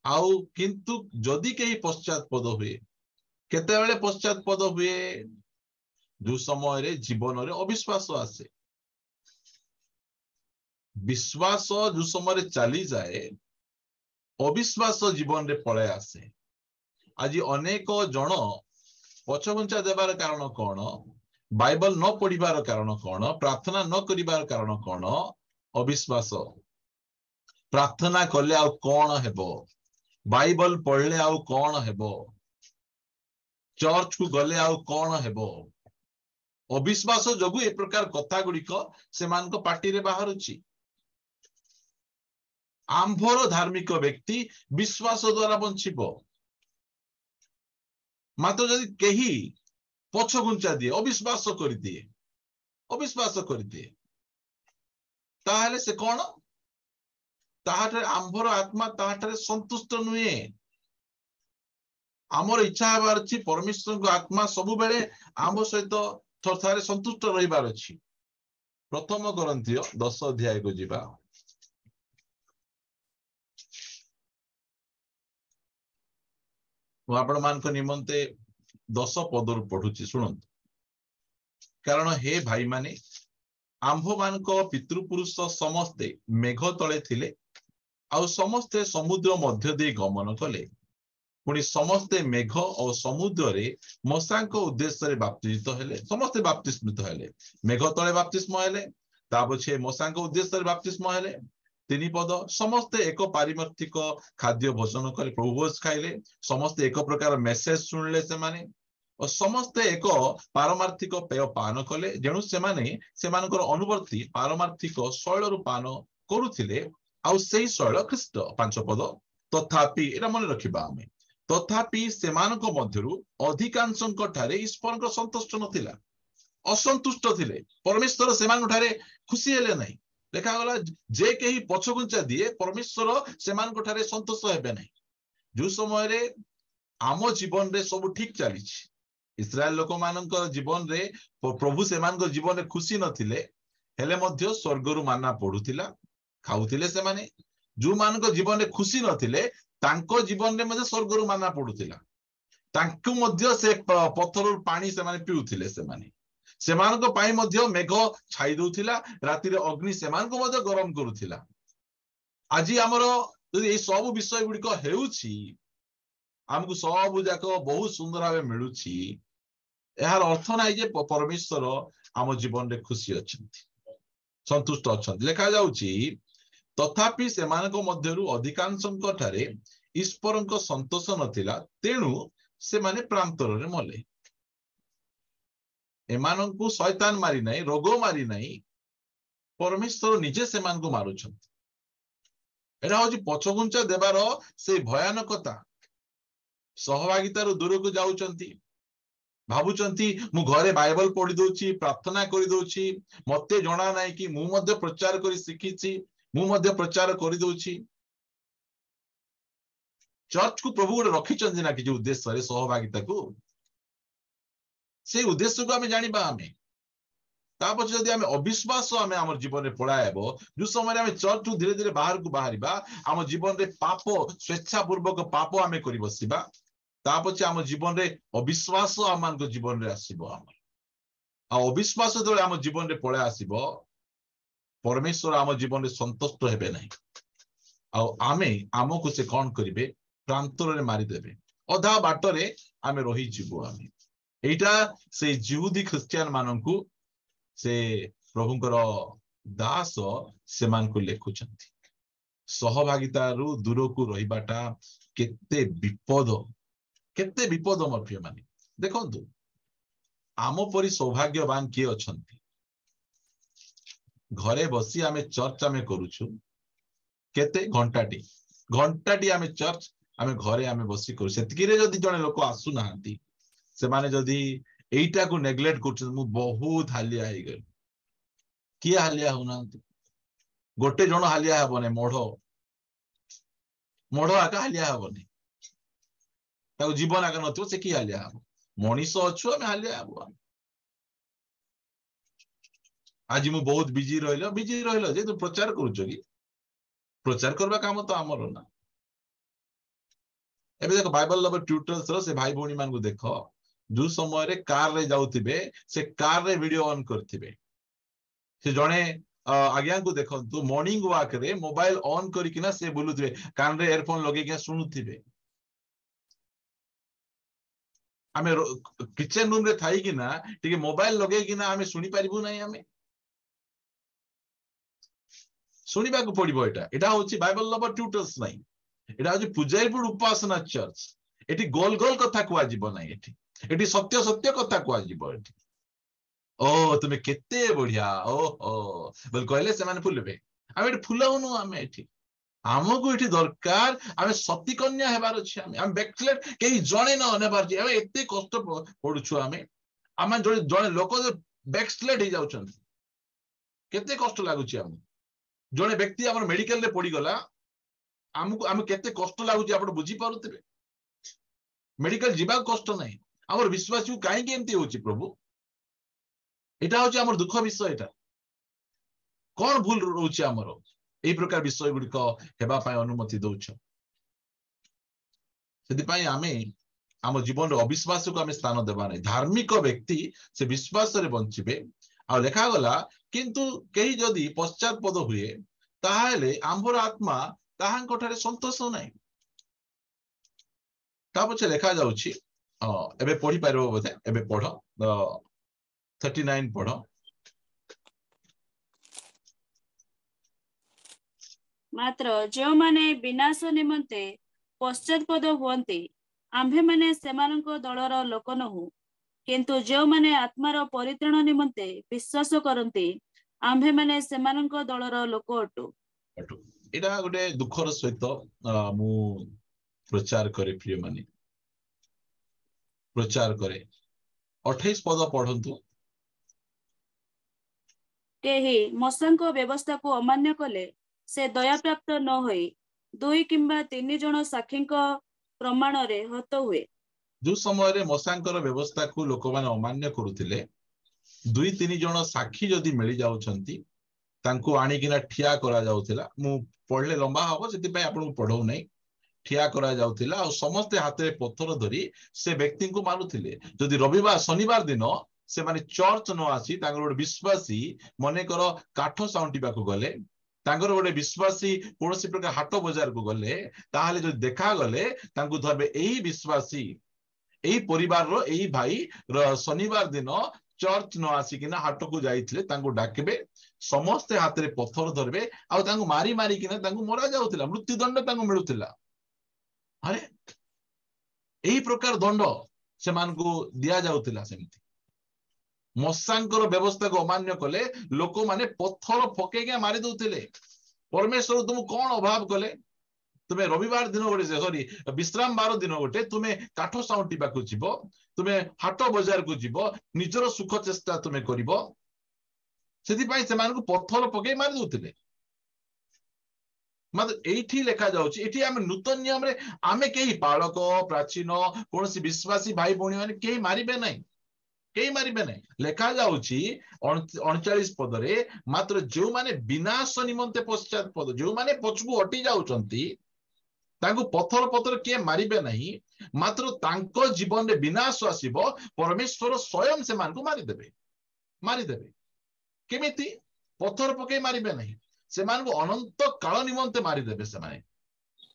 आउ किंतु जदि केही पश्चात पद हुए केते बेले पश्चात पद हुए जो समय रे जीवन रे अविश्वास आसे विश्वास जो समय रे चली जाए अविश्वास जीवन रे पळे आसे आज अनेक जन पछगुंचा देवार कारण कौन बाइबल न पढ़िबार कारण कौन प्रार्थना न करिबार कारण कौन अविश्वास प्रार्थना कले आउ कौन हेबो बाइबल पढ़ले आउ कौन हेबो चर्च को गले आउ कौन हेबो अविश्वास जोगु ए प्रकार कथा गुड़िक से मान को पार्टी रे बाहरुची आंभर धार्मिक व्यक्ति विश्वास द्वारा बंचिबो मात्र जदि केही पछगुंचा दिए अविश्वास कर दिए ताहले से कौन ताहाठे आंभर आत्मा ताहाठे संतुष्ट नुहे आमर इच्छा हेबार अछि परमेश्वर को आत्मा सबु बेले आंभ सहित थरथारे संतुष्ट रहिबार अछि प्रथम कोरिन्थियो 10 अध्याय को जिबा आपण मान को निमंते 10 पदर पढ़ुची सुनंतु कारण हे भाई माने आंभ मान को पितृपुरुष समस्ते मेघ तले थिले आउ समस्ते समुद्र मध्य दे गमन कले पुणी समस्ते मेघ और समुद्र रे मसांक उद्देश्य रे बाप्तिस्म हेले समस्ते बाप्तिस्मित हेले मेघ तले बाप्तिस्म हेले ता पछे मसांक उद्देश्य रे बाप्तिस्म हेले तीन पद समस्ते एक पारिमार्थिक खाद्य भोजन करे प्रभु भोज खाइले समस्ते एक प्रकार मेसेज सुनले से माने और समस्ते एक पारमार्थिक पेय पान कले जेणु से माने सेमानकर अनुवर्ती पारमार्थिक शैल रु पान करुथिले आउ सेही शैल ख्रीष्ट 5 पद तथापि एटा मन रखिबा हमें तथापि सेमानक मध्यरु अधिकांशक ठारे ईश्वरक संतुष्ट नथिला असंतुष्ट थिले परमेश्वर सेमान ठारे खुशी हेले नहीं देखा गला जे केही पछगुंचा दिए परमेश्वर सेमान ठारे संतुष्ट हेबे नहीं जो समय रे आम जीवन रे सब ठीक चली इस्राएल लोक मानक जीवन रे प्रभु सेमान जीवन रे खुशी नथिले हेले मध्य स्वर्गरु माना पडुथिला खाउथिले से माने जो मानक जीवन रे खुशी नथिले तांको जीवन रे मध्य स्वर्गरु माना पडुथिला तांको मध्य से पत्थरर पानी से माने पिउथिले से माने सेमानको पाई मध्य मेघ छाई दउथिला राति रे अग्नि सेमानको मध्य गरम करूथिला आजि हमरो यदि ए सब विषय गुडी हेउछि हमकु सब जाक बहुत सुंदर भाव मिलुछि यार अर्थ नाइ जे परमेश्वर आम जीवन रे खुशी अछंती संतुष्ट अछंती लेखा जाउछि तथापि सेमानको मध्यरु अधिकांशक ठारे ईश्वरक संतोष नथिला तेणु से माने प्रांतर रे मले एमानंकु शैतान मारी नाही रोग मारी नाही परमेश्वर निजे सेमानकु मारुछंती एटा होछि पछगुंचा देबार से भयानकता सहभागितार दूर को जाउचंती भाबुचंती मु घरे बाइबल पढ़ी दउची प्रार्थना करि दउची मते जणा नाही कि मु मध्ये प्रचार करि सिखिची मु मध्ये प्रचार करि दउची चर्च को प्रभु गोटे रखिचंती ना कि उद्देश्य रे सहभागिता को से उद्देश्य को आमे जानिबा आमे तापछि जदि आमे अविश्वास आमे हमर जीवन रे पळायबो जो समय आमे चर्च धीरे धीरे बाहर को बाहरिबा हम जीवन रे पाप स्वेच्छा पूर्वक पाप आमे करि बसिबा तापछि हम जीवन रे अविश्वास आमान को जीवन रे आसीबो हमर आ अविश्वास जदि हम जीवन रे पळे आसीबो परमेश्वर हम जीवन रे संतुष्ट हेबे नाही आमे आमको से कौन करिवे प्रांतर मारिदेवे अधा बाटरे आमे रहीजिबु आमे एटा से जिहुदी ख्रिस्टियन माननकु से प्रभुंकर दास से मान को लेखुचंती सहभागिता रु दूर को रहिबाटा केते विपद मोर प्रिय माने देखंतु आम परी सौभाग्यवान किए अछंती घरे बसी आमे चर्च आमे करूछु केते घंटाटी आमे चर्च आमे घरे आमे बसी करू सेतकी रे जदी जने लोक आसु नाहंती से माने जदी एइटा को नेग्लेक्ट करछु मु बहुत हालिया हे गेल किए हालिया होनांती गोटे जण हालिया हेबने मोढ़ आका हालिया हेबने ताको जीवन आका नथियो से की हालिया हेबो मनीष अछु आमे हालिया हेबो आज मु बहुत बिजी रहिलो जे तू प्रचार करूछ कि प्रचार करबा काम तो हमर ना एबे देखो बाइबल लवर ट्यूटर्स रो से भाई भौणी मान को देखो जो समय रे कार रे जाउथिबे से कार रे वीडियो ऑन करथिबे से जणे आज्ञा को देखंतु मॉर्निंग वॉक रे मोबाइल ऑन करिकिना से बोलुथिबे कान रे इयरफोन लगे के सुनुथिबे आमे किचन रूम रे थाई किना टिके मोबाइल लगे किना आमे सुनी परिबु नै आमे सुनिबा को पड़िबो एटा होची बाइबल लवर ट्यूटर्स नै एटा होची पुजारीपुर उपासना चर्च एटी गोल गोल कथा को आजिबो नै एटी सत्य सत्य कथा को आजिबो एटी ओ तुमे केते बढ़िया ओ बोल कहले से माने फुलबे आमे एटी फुलाउनु आमे एटी आमको एटी दरकार आमे सती कन्या हेबार अछि आमे बैकस्लेट केही जणे न नेबार छी आमे एते कष्ट पडुछु आमे जणे लोक बैकस्लेट हे जाउछन केते कष्ट लागुछि आमे जणे व्यक्ति हमर मेडिकल रे पड़ी गला आमको आमे केते कष्ट लागुछि आपण बुझी पारुथिबे मेडिकल जीवा कष्ट नै हमर विश्वासी काहे के एमती होछि प्रभु एटा होछि हमर दुख विषय एटा कोन भूल रहउछि हमर ए प्रकार विषय गुडी को हेबा पाए अनुमति दउछ सेति पाए आमे हम जीवन रे अविश्वास को आमे स्थान देबा नै धार्मिक व्यक्ति से विश्वास रे बंचिबे आ लेखा गला किंतु केही जदी पश्चात्पद हुए ताहाले आंभर आत्मा ताहां कोठारे संतोष नै ता पछे लेखा जाउछि एबे पढी पारबो बोधे एबे पढो 39 पढो मात्र जो माने विनाश निमंते पश्चात्पद हुअन्ति आम्भे माने सेमानंको दलर लोक नहु किंतु जो माने आत्मार परित्राण निमंते विश्वास करन्ति आम्भे माने सेमानंको दलर लोक अटु एटा गोटे दुखर सहित मु प्रचार करे प्रिय माने प्रचार करे 28 पद पढंतु केही मसांको व्यवस्था को अमान्य कले से दया प्राप्त न होई 2 किंबा 3 जण साक्षींको प्रमाण रे हत हुए जो समय रे मसांकर व्यवस्था को लोक माने अमान्य करूथिले 2-3 जण साक्षी जदी मिली जाउछंती तांको आनी किना ठिया करा जाउथिला मु पढले लंबा हबो सेति पय आपन पढौ नै ठिया करा जाउथिला और समस्त हाथे पत्थर धरी से व्यक्ति को मारुथिले जदी रविवार शनिवार दिन से माने चर्च न आसी तांगर गोटे विश्वासी मने करो काठ साउंटीबा को गले तांगर गोटे विश्वासी कोनोसी प्रकार हाट बाजार को गले ताहाले जो देखा गले तांको धरबे एही विश्वासी एही परिवार रो एही भाई शनिवार दिन चर्च न आसी किना हाट को जाइथिले तांको डाकबे समस्त हाथे पत्थर धरबे आ तांको मारी मारी किना तांको मरा जाउथिला मृत्युदंड तांको मिलुथिला अरे एही प्रकार दंड से मान को दिया जाउथिला सेमती मसांकर व्यवस्था को अमान्य कले लोक माने पत्थर फके के मारी दउथिले परमेश्वर तुम कोन अभाव कले तुमे रविवार दिन गोटे सॉरी विश्राम बार दिन गोटे तुमे काठ साउंटीबा को जीवो तुमे हाट बाजार को जीवो निजर सुख चेष्टा तुमे करिवो सेति पई से मान को पत्थर फके मारी दउथिले मतलब एठी लेखा जाउची एठी हम नूतन नियम रे आमे केही पालक प्राचीन कोनसी विश्वासी भाई भौणी माने केही मारिबे नै केही मारिबे नै लेखा जाउची 39 पद रे मात्र जो माने विनाश निमंते पश्चात पद जो माने पछकु हटी जाउचंती तांको पत्थर पत्थर के मारिबे नहीं मात्र तांको जीवन रे विनाश आसीबो परमेश्वर स्वयं से मान को मारी देबे केमिति पत्थर पके मारिबे नहीं ସେମାନଙ୍କୁ ଅନନ୍ତ କାଳ ନିମନ୍ତେ ମାରିଦେବେ ସେମାନେ।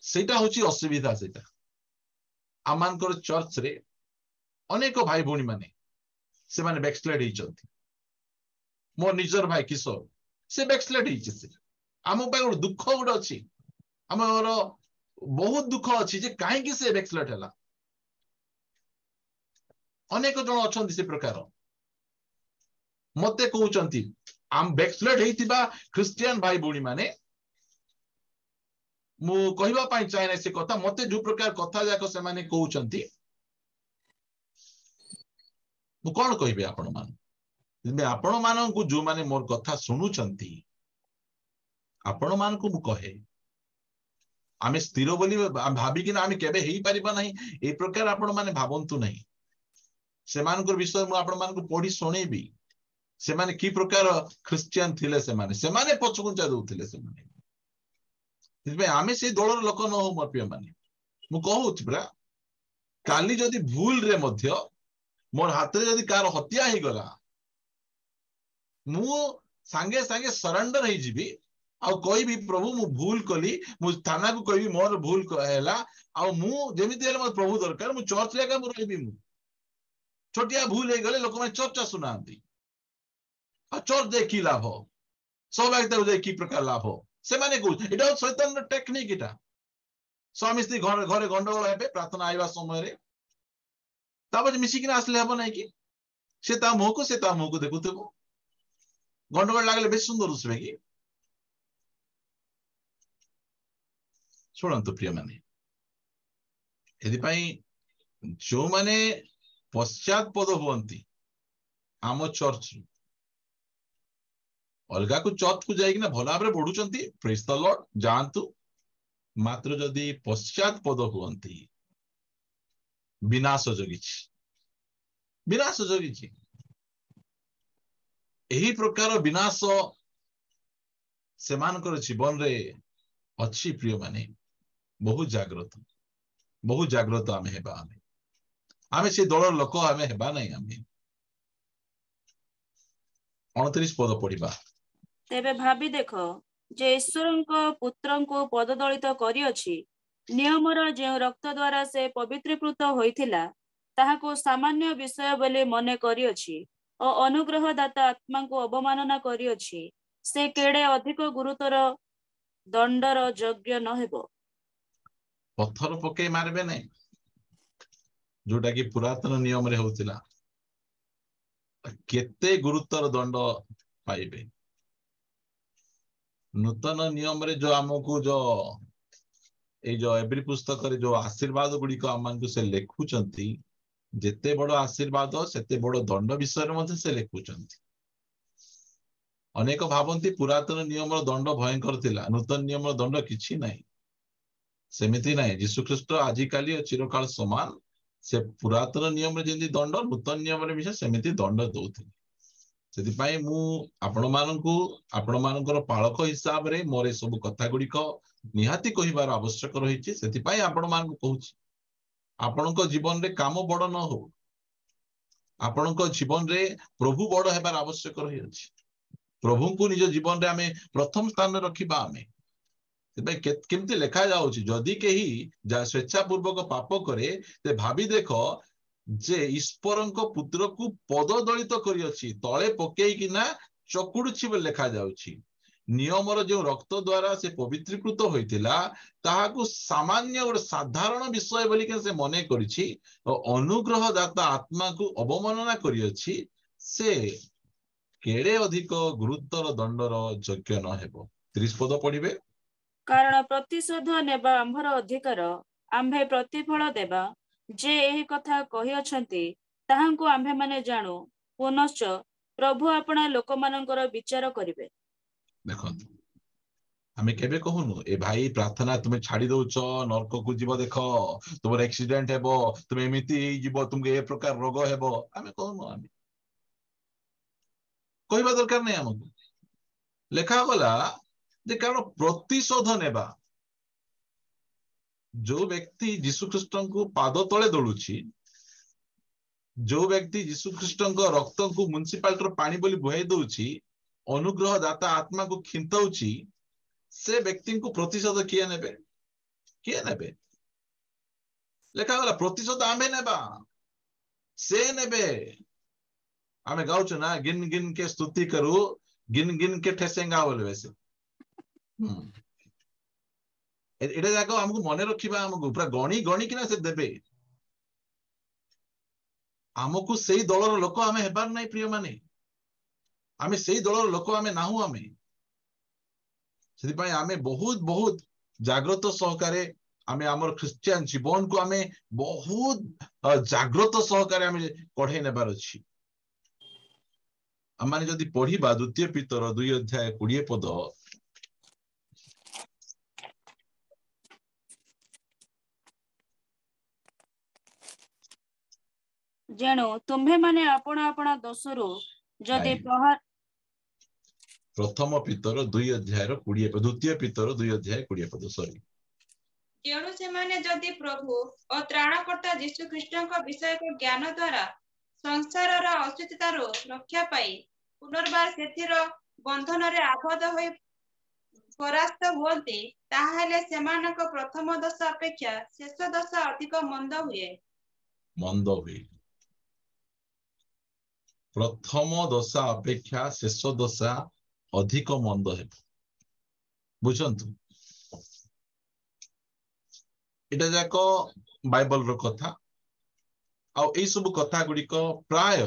ସେଇଟା ହଉଛି ଅସୁବିଧା। ସେଇଟା ଆମମାନଙ୍କର ଚର୍ଚ୍ଚରେ ଅନେକ ଭାଇ ଭଉଣୀ ମାନେ ସେମାନେ ବ୍ୟାକସ୍ଲାଇଡ୍ ହେଇଛନ୍ତି। ମୋ ନିଜର ଭାଇ କିଶୋର ସେ ବ୍ୟାକସ୍ଲାଇଡ୍ ହେଇଛି। ସେ ଆମ ପାଇଁ ଗୋଟେ ଦୁଃଖ ଗୋଟେ ଅଛି, ଆମର ବହୁତ ଦୁଃଖ ଅଛି ଯେ କାହିଁକି ସେ ବ୍ୟାକସ୍ଲାଇଡ୍ ହେଲା। ଅନେକ ଜଣ ଅଛନ୍ତି ସେ ପ୍ରକାର ମତେ କହୁଛନ୍ତି, ଆମ ବ୍ୟାକସ୍ଲାଇଡ୍ ହେଇଥିବା ଖ୍ରୀଷ୍ଟିଆନ ଭାଇ ଭଉଣୀ ମାନେ, ମୁଁ କହିବା ପାଇଁ ଚାହେଁ ନା ସେ କଥା, ମତେ ଯୋଉ ପ୍ରକାର କଥା ଯାକ ସେମାନେ କହୁଛନ୍ତି, ମୁଁ କଣ କହିବି ଆପଣ ମାନଙ୍କୁ। ଆପଣ ମାନଙ୍କୁ ଯୋଉମାନେ ମୋର କଥା ଶୁଣୁଛନ୍ତି, ଆପଣ ମାନଙ୍କୁ ମୁଁ କହେ, ଆମେ ସ୍ଥିର ବୋଲି ଭାବିକିନା ଆମେ କେବେ ହେଇପାରିବା ନାହିଁ ଏ ପ୍ରକାର ଆପଣ ମାନେ ଭାବନ୍ତୁ ନାହିଁ। ସେମାନଙ୍କର ବିଷୟ ମୁଁ ଆପଣ ମାନଙ୍କୁ ପଢି ଶୁଣେଇବି, ସେମାନେ କି ପ୍ରକାର ଖ୍ରୀଷ୍ଟିଆନ ଥିଲେ। ସେମାନେ ପଛଘୁଞ୍ଚା ଦଉଥିଲେ ସେମାନେ। ସେଥିପାଇଁ ଆମେ ସେଇ ଦଳର ଲୋକ ନ ହଉ ମୋର ପ୍ରିୟ ମାନେ। ମୁଁ କହୁଛି ପରା, କାଲି ଯଦି ଭୁଲରେ ମଧ୍ୟ ମୋର ହାତରେ ଯଦି କାହାର ହତ୍ୟା ହେଇଗଲା, ମୁଁ ସାଙ୍ଗେ ସାଙ୍ଗେ ସରେଣ୍ଡର ହେଇଯିବି ଆଉ କହିବି, ପ୍ରଭୁ ମୁଁ ଭୁଲ କଲି, ମୁଁ ଥାନାକୁ କହିବି ମୋର ଭୁଲ ହେଲା, ଆଉ ମୁଁ ଯେମିତି ହେଲେ ମୋର ପ୍ରଭୁ ଦରକାର, ମୁଁ ଚର୍ଚ୍ଚରେ ଏକା ମୁଁ ରହିବି। ମୁଁ ଛୋଟିଆ ଭୁଲ ହେଇଗଲେ ଲୋକମାନେ ଚର୍ଚ୍ଚ ଆସୁନାହାନ୍ତି, ଆଉ ଚର୍ଚ୍ଚ ଯାଇ କି ଲାଭ, ସହଭାଗିତାକୁ ଯାଇ କି ପ୍ରକାର ଲାଭ। ସେମାନେ କହୁଛନ୍ତି ଏଇଟା ହଉଛି ଶୈତାନର ଟେକ୍ନିକ। ଏଟା ସ୍ୱାମୀ ସ୍ତ୍ରୀ ଘରେ ଘରେ ଗଣ୍ଡଗୋଳ ହେବେ ପ୍ରାର୍ଥନା ଆଇବା ସମୟରେ, ତାପରେ ମିଶିକିନା ଆସିଲେ ହବ ନାଇଁ କି? ସେ ତା ମୁହଁକୁ ସେ ତା ମୁହଁକୁ ଦେଖୁଥିବ, ଗଣ୍ଡଗୋଳ ଲାଗିଲେ ବେଶୀ ସୁନ୍ଦର ଦିଶିବେ କି? ଶୁଣନ୍ତୁ ପ୍ରିୟମାନେ, ଏଥିପାଇଁ ଯୋଉମାନେ ପଶ୍ଚାତପଦ ହୁଅନ୍ତି ଆମ ଚର୍ଚ୍ଚରୁ, ଅଲଗାକୁ ଚର୍ଚ୍ଚକୁ ଯାଇକିନା ଭଲ ଭାବରେ ବଢୁଛନ୍ତି, ପ୍ରେଜ୍ ଦ ଲର୍ଡ, ଯାଆନ୍ତୁ। ମାତ୍ର ଯଦି ପଶ୍ଚାତପଦ ହୁଅନ୍ତି, ବିନାଶ ଜଗିଛି, ବିନାଶ ଜଗିଛି। ଏହି ପ୍ରକାର ବିନାଶ ସେମାନଙ୍କର ଜୀବନରେ ଅଛି ପ୍ରିୟମାନେ। ବହୁ ଜାଗ୍ରତ, ବହୁ ଜାଗ୍ରତ ଆମେ ହେବା। ଆମେ ସେ ଦଳର ଲୋକ ଆମେ ହେବା ନାହିଁ। ଆମେ 29 ପଦ ପଢିବା। ତେବେ ଭାବି ଦେଖ ଯେ ଈଶ୍ୱରଙ୍କ ପୁତ୍ରଙ୍କୁ ପଦଦଳିତ କରିଅଛି, ନିୟମର ଯେଉଁ ରକ୍ତ ଦ୍ୱାରା ସେ ପବିତ୍ରୀକୃତ ହୋଇଥିଲା, ତାହାକୁ ସାମାନ୍ୟ ବିଷୟ ବୋଲି ମନେ କରିଅଛି ଓ ଅନୁଗ୍ରହଦାତା ଆତ୍ମାଙ୍କୁ ଅବମାନନା କରିଅଛି, ସେ କେଡ଼େ ଅଧିକ ଗୁରୁତର ଦଣ୍ଡର ଯୋଗ୍ୟ ନ ହେବ। ପଥର ପକେଇ ମାରିବେ ନାହିଁ, ଯୋଉଟା କି ପୁରାତନ ନିୟମରେ ହଉଥିଲା। କେତେ ଗୁରୁତର ଦଣ୍ଡ ପାଇବେ। ନୂତନ ନିୟମରେ ଯୋଉ ଆମକୁ ଏଇ ଏବ୍ରୀ ପୁସ୍ତକରେ ଯୋଉ ଆଶୀର୍ବାଦ ଗୁଡିକ ଆମମାନଙ୍କୁ ସେ ଲେଖୁଛନ୍ତି, ଯେତେ ବଡ ଆଶୀର୍ବାଦ ସେତେ ବଡ ଦଣ୍ଡ ବିଷୟରେ ମଧ୍ୟ ସେ ଲେଖୁଛନ୍ତି। ଅନେକ ଭାବନ୍ତି ପୁରାତନ ନିୟମର ଦଣ୍ଡ ଭୟଙ୍କର ଥିଲା, ନୂତନ ନିୟମର ଦଣ୍ଡ କିଛି ନାହିଁ। ସେମିତି ନାହିଁ। ଯୀଶୁଖ୍ରୀଷ୍ଟ ଆଜିକାଲି ଚିରକାଳ ସମାନ। ସେ ପୁରାତନ ନିୟମରେ ଯେମିତି ଦଣ୍ଡ, ନୂତନ ନିୟମରେ ବି ସେମିତି ଦଣ୍ଡ ଦଉଥିଲେ। ସେଥିପାଇଁ ମୁଁ ଆପଣମାନଙ୍କର ପାଳକ ହିସାବରେ ମୋର ଏସବୁ କଥା ଗୁଡିକ ନିହାତି କହିବାର ଆବଶ୍ୟକ ରହିଛି। ସେଥିପାଇଁ ଆପଣମାନଙ୍କୁ କହୁଛି, ଆପଣଙ୍କ ଜୀବନରେ କାମ ବଡ ନ ହଉ, ଆପଣଙ୍କ ଜୀବନରେ ପ୍ରଭୁ ବଡ ହେବାର ଆବଶ୍ୟକ ରହିଅଛି। ପ୍ରଭୁଙ୍କୁ ନିଜ ଜୀବନରେ ଆମେ ପ୍ରଥମ ସ୍ଥାନରେ ରଖିବା। ଆମେ ସେଥିପାଇଁ କେମିତି ଲେଖା ଯାଉଛି, ଯଦି କେହି ସ୍ୱେଚ୍ଛାପୂର୍ବକ ପାପ କରେ, ସେ ଭାବି ଦେଖ ଯେ ଈଶ୍ୱରଙ୍କ ପୁତ୍ରକୁ ପଦଦଳିତ କରିଅଛି, ତଳେ ପକେଇକିନା ଚକୁଡୁଛି ବୋଲି ଲେଖା ଯାଉଛି। ନିୟମର ଯେଉଁ ରକ୍ତ ଦ୍ୱାରା ସେ ପବିତ୍ରୀକୃତ ହୋଇଥିଲା, ତାହାକୁ ସାମାନ୍ୟ ଗୋଟେ ସାଧାରଣ ବିଷୟ ବୋଲିକି ସେ ମନେ କରିଛି ଓ ଅନୁଗ୍ରହ ଦାତା ଆତ୍ମାକୁ ଅବମାନନା କରିଅଛି, ସେ କେଡ଼େ ଅଧିକ ଗୁରୁତର ଦଣ୍ଡର ଯୋଗ୍ୟ ନ ହେବ। 30 ପଦ ପଢିବେ। କାରଣ ପ୍ରତିଶୋଧ ନେବା ଆମ୍ଭର ଅଧିକାର, ଆମ୍ଭେ ପ୍ରତିଫଳ ଦେବା। ଯେ ଏହି କଥା କହିଅଛନ୍ତି, ତାହାଙ୍କୁ ଆମ୍ଭେମାନେ ଜାଣୁ। ପୁନଶ୍ଚ ପ୍ରଭୁ ଆପଣା ଲୋକମାନଙ୍କର ବିଚାର କରିବେ। ଦେଖନ୍ତୁ, ଆମେ କେବେ କହୁନୁ ଏ ଭାଇ ପ୍ରାର୍ଥନା ତୁମେ ଛାଡି ଦଉଛ, ନର୍କକୁ ଯିବ, ଦେଖ ତୁମର ଆକ୍ସିଡେଣ୍ଟ ହେବ, ତୁମେ ଏମିତି ହେଇଯିବ, ତୁମକୁ ଏ ପ୍ରକାର ରୋଗ ହେବ। ଆମେ କହୁନୁ, ଆମେ କହିବା ଦରକାର ନାହିଁ। ଆମକୁ ଲେଖାଗଲା ଯେ କାରଣ ପ୍ରତିଶୋଧ ନେବା। ଯୋଉ ବ୍ୟକ୍ତି ଯୀଶୁଖ୍ରୀଷ୍ଟଙ୍କୁ ପାଦ ତଳେ ଦଳୁଛି, ଯୋଉ ବ୍ୟକ୍ତି ଯୀଶୁଖ୍ରୀଷ୍ଟଙ୍କ ରକ୍ତକୁ ମ୍ୟୁନିସିପାଲିଟିର ପାଣି ବୋଲି ବୁହାଇ ଦଉଛି, ଅନୁଗ୍ରହ ଦାତା ଆତ୍ମାକୁ ଖିନ୍ତଉଛି, से व्यक्ति को प्रतिशोध किए नेबे लेखा गला प्रतिशोध आमे नेबा से नेबे आमे गाउछु ना गिन गिन के स्तुति करू गिन गिन के ठेसेंगा बोले वैसे एटा जाको हमको मने रखिबा हमको पूरा गणी गणी किना से देबे हमको सेही दलर लोक आमे हेबार नै प्रिय माने आमे सेही दलर लोक आमे नाहु आमे सेति पय आमे बहुत बहुत जागृत सहकारे आमे हमर क्रिश्चियन जीवन को आमे बहुत जागृत सहकारे आमे पढे नेबार अछि आमाने जदि पढिबा द्वितीय पीतर 2 अध्याय 20 पद जेणु तुम्हे माने आपण आपण दोषरू जदि नाई प्रहार प्रथम पीतर 2 अध्याय 20 पद द्वितीय पीतर 2 अध्याय 20 पद सॉरी जेणु से माने जदि प्रभु और त्राणकर्ता यीशु ख्रीष्टଙ୍କ विषय को ज्ञान द्वारा संसारर अशुद्धतारो रक्षा पाई पुनर्बार सेथिर बंधन रे आबद्ध होई परास्त हुअन्ति ताहाले सेमानक प्रथम दशा अपेक्षा शेष दशा अधिक मंद हुए प्रथम दशा अपेक्षा शेष दशा अधिक मंद है बुझंतु एटा जाको बाइबल रो कथा आ ए सब कथा गुडी को प्राय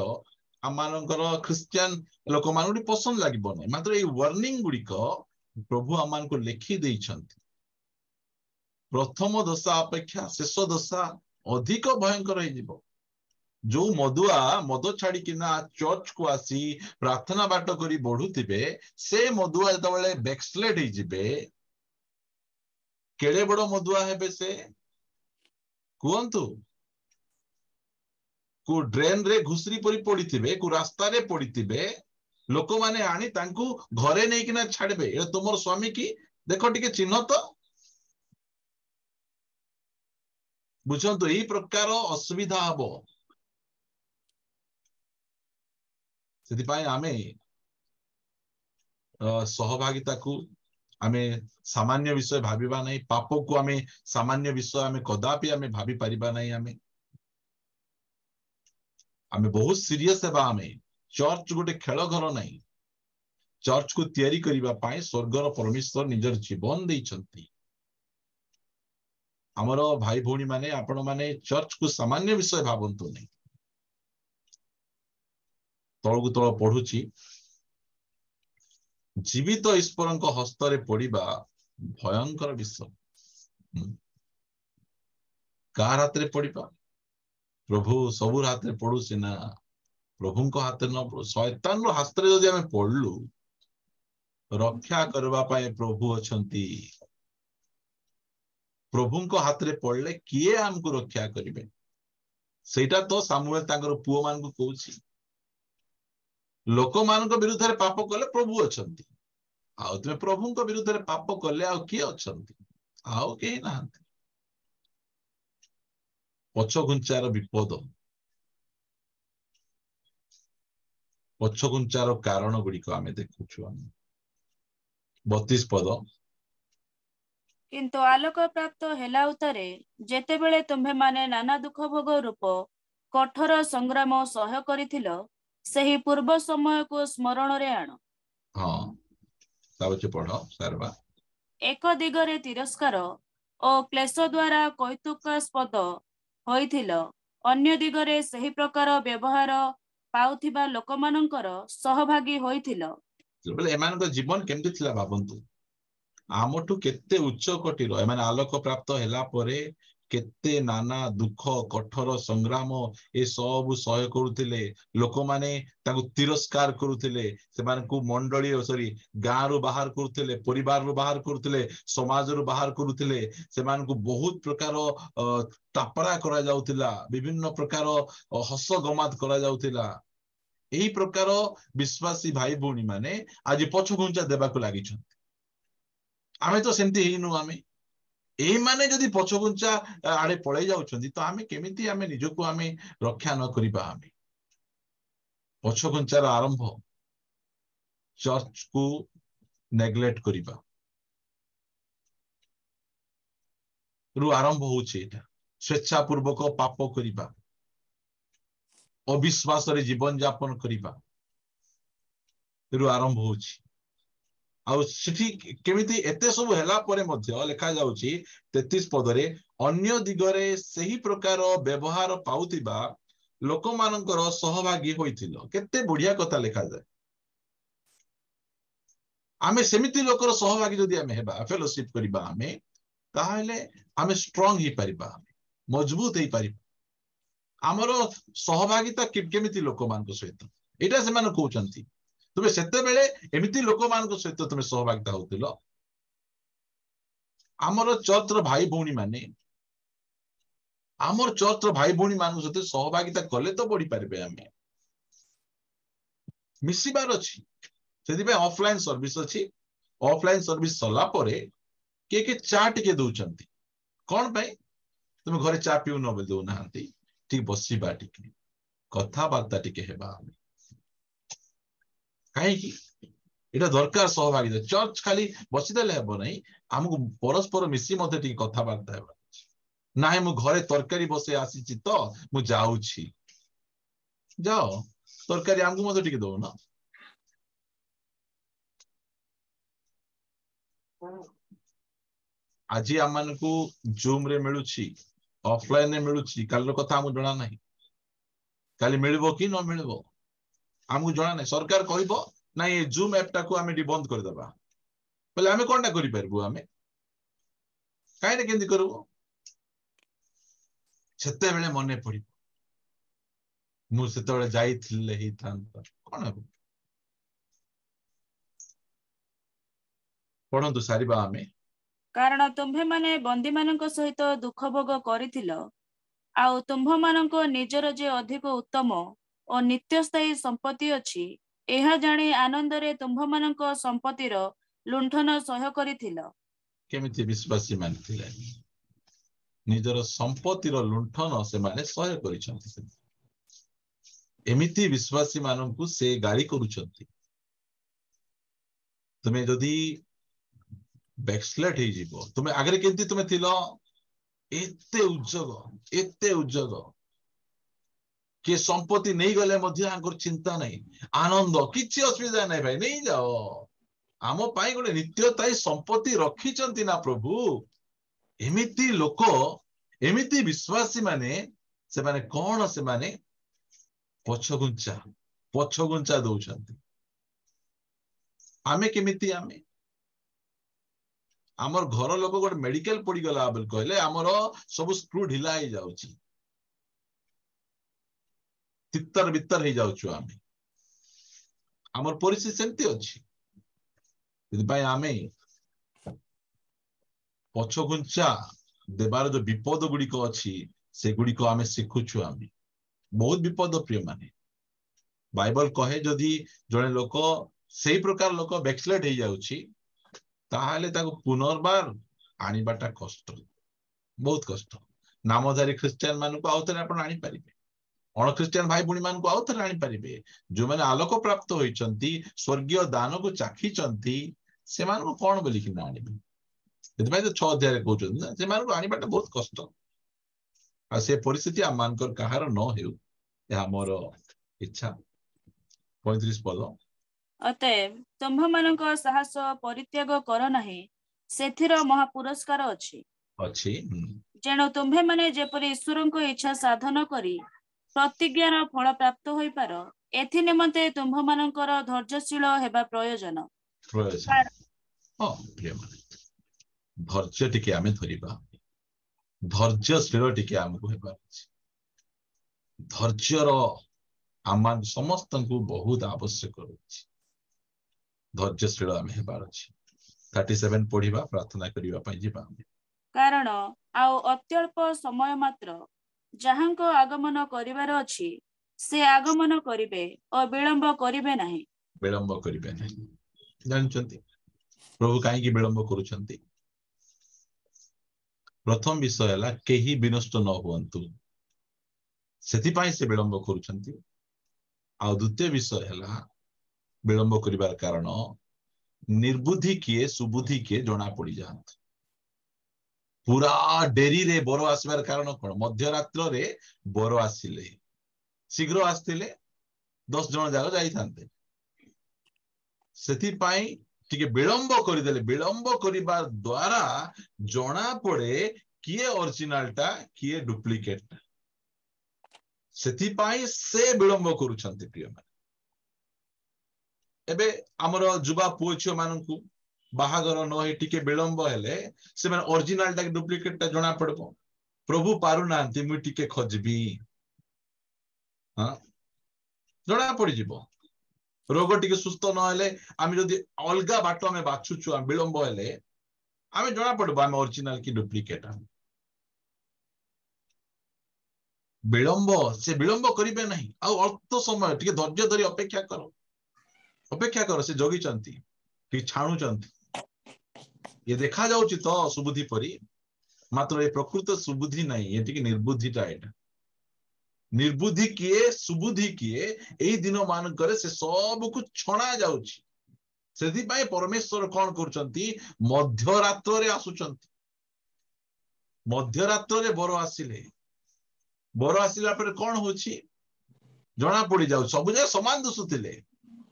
आमानकर क्रिश्चियन लोक मानुडी पसंद लागिबो नै मात्र ए वार्निंग गुडी को प्रभु आमान को लिखि देई छथि प्रथम दशा अपेक्षा शेष दशा अधिक भयंकर है जीवो जो मदुआ मद छाड़ी किना चर्च को आसी प्रार्थना बाट करी बढ़ुथिबे से मदुआ जतबेले बैकस्लेड ही जिबे केड़े बड़ मदुआ हेबे से कुहंतु को ड्रेन रे घुसरी परी पड़ीथिबे को रास्ता रे पड़ीथिबे लोक माने आनी तांकू घरे नै किना छाड़बे ए तुमर स्वामी की देखो टिके चिन्ह तो बुझंतु एही प्रकार असुविधा हबो सेति पाई आमे सहभागिता को आमे सामान्य विषय भाबिबा नै पाप को आमे सामान्य विषय आमे कदापि आमे भाबी परिबा नै आमे बहुत सीरियस हेबा आमे चर्च गोटे खेल घर नै चर्च को तयारी करिबा पाई स्वर्गर परमेश्वर निजर जीवन देइछंती हमर भाई भौणी माने आपण माने चर्च को सामान्य विषय भाबंतु नै तळगु तळ पढुची जीवित ईश्वरଙ୍କ हस्तरे पड़िबा भयंकर विषय कार हाथ रे पड़िबा प्रभु सबु हाथ रे पड़ु सिना प्रभुଙ୍କ हाथ न शैतान रो हाथ रे जदि हमें पड़लु रक्षा करबा पाए प्रभु अछंती प्रभुଙ୍କ हाथ रे पड़ले किए हमको रक्षा करिवे सेटा तो सामुएल तांकर पुओ मान को कहूची लोक मान विरुद्ध रे पाप कले प्रभु अछंती आउ तुमे प्रभुଙ୍କ विरुद्ध रे पाप कले आउ किए अछंती आउ केही नाहंती पछघुंचार विपद पछघुंचार कारण गुडी को आमे देखुछु 32 पद किंतु आलोक प्राप्त हेला उतरे जेते बेले तुम्हे माने नाना दुख भोग रूप कठोर संग्राम सह करिथिलो सही पूर्व समय को स्मरण रे आण हां ताबचे पढो सरबा एक दिगरे तिरस्कार ओ क्लेश द्वारा कौतुकास्पद होइथिलो अन्य दिगरे सही प्रकार व्यवहार पाउथिबा लोकमानंकर सहभागी होइथिलो बोले एमान को जीवन केमति थिला भाबंतु आमठू केते उच्च कोटिर एमाने आलोक प्राप्त हेला परे केते नाना दुख कठोर संग्राम ए सब सह करूथिले लोक माने ताकू तिरस्कार करूथिले से माने को मंडली सॉरी गां रो बाहर करूथिले परिवार रो बाहर करूथिले समाज रो बाहर करूथिले से मान को बहुत प्रकार टापरा करा जाउतिला विभिन्न प्रकार हस गमात करा जाउतिला एही प्रकार विश्वासी भाई भौणी माने आज पछघुंचा देबा को लागि छथि आमे तो सेमती हिनु आमे एही माने जदि पछघुंचा आड़े पळै जाउछन्ती तो आमे केमिति आमे निजको आमे रक्षा न करिबा आमे पछघुंचार आरंभ चर्च को नेग्लेक्ट करिबा रु आरंभ होउछि एटा स्वेच्छा पूर्वक पाप करिबा अविश्वास रे जीवन यापन करिबा रु आरंभ होउछि आउ सिठी केमिति एते सब हेला परे मध्य लेखा जाउछि 33 पदरे अन्य दिगरे सही प्रकार व्यवहार पाउतिबा लोक मानकर सहभागी होइथिलो केते बढ़िया कथा लेखा जाय आमे सेमिति लोकर सहभागी जदि आमे हेबा फेलोशिप करिबा आमे ताहले आमे स्ट्रांग ही परिबा मजबूत ही परिबा हमरो सहभागिता केमिति लोक मान सहित एटा से मान कहउचंती तुमे सेते बेले एमिति लोक मान सहित तुमे सहभागिता होतिलो हमरो चर्च भाई भौणी माने हमर चर्च भाई भौणी मान सहित सहभागिता कले तो बढ़ी पारबे आमे मिसिबार अछि सेति पे ऑफलाइन सर्विस अछि ऑफलाइन सर्विस सला परे के चा टिके दउचंती कोन भाई तुम घरे चा पिउ न दउ नाहंती ठीक बसिबा टिके कथा बार्ता टिके हेबा काहे कि एटा दरकार सहभागिता चर्च खाली बसिदेले हेबो नै हमकु परस्पर मिसी मते टिके कथा बार्ता हेबा नाही मु घरे तरकारी बसे आसीची तो मु जाउछी जाओ तरकारी हमकु मते टिके दउ न आज आम को जूम रे मिलुछि ऑफलाइन रे मिलुछि काल कथा हमकु जणा नाही काली मिलबो कि न मिलबो हमकु जणा नाही सरकार कहइबो नाही जूम ऐप टाको आमे बंद कर देबा बोले आमे कोनटा करि परबो आमे काहे ने केंदी करबो सेते बेले मने पड़ी मु सेते बेले जाइथिले ही थांता कोन हबो पढंतु सारिबा आमे कारण तुम्भे माने बंदी मानक सहित दुख भोग करिथिलो आउ तुम्भ मानक निजर जे अधिक उत्तम और नित्य स्थायी संपत्ति अछि एहा जानी आनंद रे तुम्भ मानक संपत्तिर लुंठन सह करिथिलो केमिति विश्वासी मान थिले निजर संपत्तिर लुंठन से माने सह करिसंती एमिति विश्वासी माननकु से गाली करूछंती तुमे जदी बैकस्लेट ही जीवो तुमे आगरे केंती तुमे थिलो एते उज्जग के संपत्ति नहीं गले मध्य आंकर चिंता नहीं आनंद किछि असुविधा नहीं भाई नहीं जाओ आम पाई गोटे नित्यताई संपत्ति रखिचंती ना प्रभु एमिति लोक एमिति विश्वासी माने से माने कोन से माने पछगुंचा दउछंती आमे केमिति आमे आमर घर लोक गोटे मेडिकल पड़ी गला बोल कहले आमर सब स्क्रू ढिला ही जाउची तित्तर बित्तर ही जाउछु आमे आमर परिस्थिति सेमती अछि इदिपाई आमे पछगुंचा देबार जो विपद गुडी को अछि से गुडी को आमे सिखुछु आमे बहुत विपद प्रिय माने बाइबल कहे जदि जने लोक सेही प्रकार लोक बैकस्लेट ही जाउची ताहाले ताको पुनर्बार आनिबाटा कष्ट बहुत कष्ट नामधारी ख्रिस्टियन मान को आउथरे आपण आनी परिबे अण ख्रिस्टियन भाई भूणी मान को आउथरे आनी परिबे जो माने आलोक प्राप्त होइचंती स्वर्गीय दान को चाखीचंती से मान को कोन बोली कि ना आनिबे एतबाई तो 6 अध्याय रे कहउचंती ना से मान को आनिबाटा बहुत कष्ट आ से परिस्थिति आ मानकर कहार न हेउ या मोर इच्छा 35 पद अतएव तुम्भ मानक साहस परित्याग कर नाही सेथिर महा पुरस्कार अछि जेणु तुम्भे माने जेपरि ईश्वरको इच्छा साधन करी प्रतिज्ञार फल प्राप्त होई पार एथि निमंते तुम्भ मानकर धैर्यशील हेबा प्रयोजन धैर्य टिके आमे धरिबा धैर्यशील टिके हमको हेबा धैर्यर आमान समस्त को बहुत आवश्यक अछि धैर्यशील आमे हेबार अछि 37 पढिबा प्रार्थना करिबा पई जिबा कारण आउ अत्यल्प समय मात्र जहांको आगमन करिवार अछि से आगमन करिवे और विलंब करिवे नाही जानचंती प्रभु काहे की विलंब करूचंती प्रथम विषय हला केही विनष्ट न होवंतु सेति पाई से विलंब करूचंती आ द्वितीय विषय हला विलंब करिवार कारण निर्बुद्धि किए सुबुद्धि किए जना पड़ी जात पूरा डेरी रे बर आसबार कारण कौन मध्यरात्र रे बर आसिले शीघ्र आसते 10 जन जाक जाइथांते सेथिपाई टिके विलंब करदेले विलंब करिबा द्वारा जना पड़े किए ओरिजिनल टा किए डुप्लिकेट टा सेथिपाई से विलंब करूछंती प्रिय माने एबे हमर जुबा पुओ छियो माननकु बाहागर न हे टिके विलंब हेले से माने ओरिजिनल टा डुप्लिकेट टा जना पड़बो प्रभु पारु नांती मु टिके खोजबी हां जना पड़ी जिवो रोग टिके सुस्थ न हेले आमी जदी अलगा बाटो में बाछुछु हम विलंब हेले आमे जना पड़बो हम ओरिजिनल की डुप्लिकेट हम विलंब से विलंब करिबे नहीं आ अल्प समय टिके धैर्य धरि अपेक्षा करो से जोगी चंती टी छाणु चंती ये देखा जाउची तो सुबुद्धि परी मात्र ये प्रकृत सुबुद्धि नहीं ये टिके निर्बुद्धिटा एटा निर्बुद्धि किए सुबुद्धि किए एई दिन मान करे से सब को छणा जाउची सेति पाए परमेश्वर कोन करचंती मध्यरात्र रे आसुचंती मध्यरात्र रे बर आसिला पर कोन होची जना पड़ी जाउ सब जे समान दुसुतिले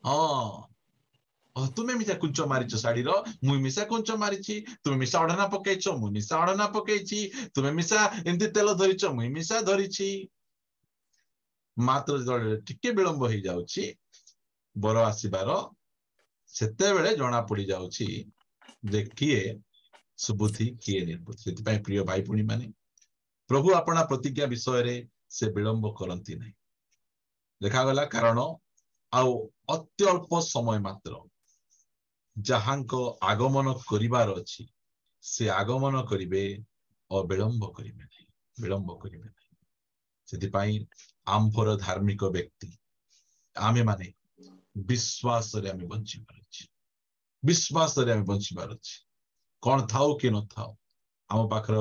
हां तुमे मिसा कुंच मारिछ साड़ी रो मुई मिसा कुंच मारिछि तुमे मिसा ओढना पकेइछ मुई मिसा ओढना पकेइछि तुमे मिसा एंती तेल धरिछ मुई मिसा धरिछि मात्र टिके विलंब हो जाउछि बर आसीबार सेते बेले जना पड़ी जाउछि देखिए सुबुद्धि किए निर्बुद्धि सेति पय प्रिय भाई पुणी माने प्रभु अपना प्रतिज्ञा विषय रे से विलंब करंती नहीं देखा गला कारण आउ अत्यल्प समय मात्र जहांको आगमन करिवार अछि से आगमन करिवे और विलंब करिवे नहीं विलंब करिवे नहीं सेति पय आम्भर धार्मिक व्यक्ति आमे माने विश्वास रे आमे बंची पारछि विश्वास रे आमे बंची पारछि कोन थाउ कि न थाउ आम पाखर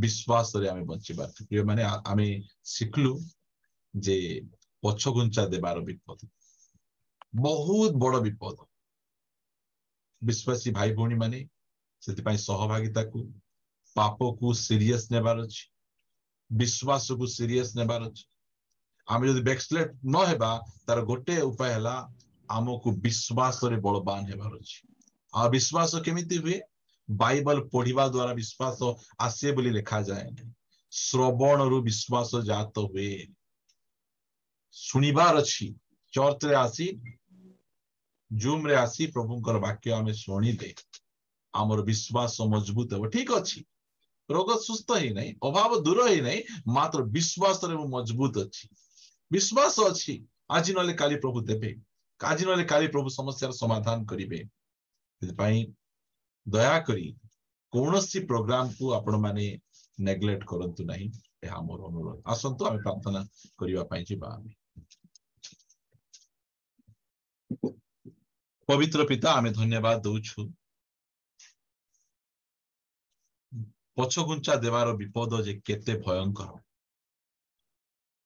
विश्वास रे आमे बंची पारछि प्रिय माने आमे सिखलु जे पछगुंचा देबार विपद बहुत बड़ विपद विश्वासी भाई भौणी माने सेति पय सहभागिता को पाप को सीरियस नेबार अछि विश्वास को सीरियस नेबार अछि आमे जदि बैकस्लेट न हेबा तार गोटे उपाय हला आमको विश्वास रे बलवान हेबार अछि आ विश्वास केमिति हुए बाइबल पढ़िबा द्वारा विश्वास आसे बोली लिखा जाए श्रवण रु विश्वास जात हुए सुनिबार अछि चर्च रे आसी जूम रे आसी प्रभुंकर वाक्य आमे सुनिले आमर विश्वास मजबूत हो ठीक अछि रोग सुस्थ ही नहीं अभाव दूर ही नहीं मात्र विश्वास रे मजबूत अछि विश्वास अछि आज नले काली प्रभु देबे आज नले काली प्रभु समस्यार समाधान करिवे दया करी कौनसी प्रोग्राम को आपण माने नेग्लेक्ट करंतु नहीं यह मोर अनुरोध आसंतु आमे प्रार्थना करिवा पई जिबा आमे पवित्र पिता आमे धन्यवाद दउछु पछगुंचा देवार विपद जे केते भयंकर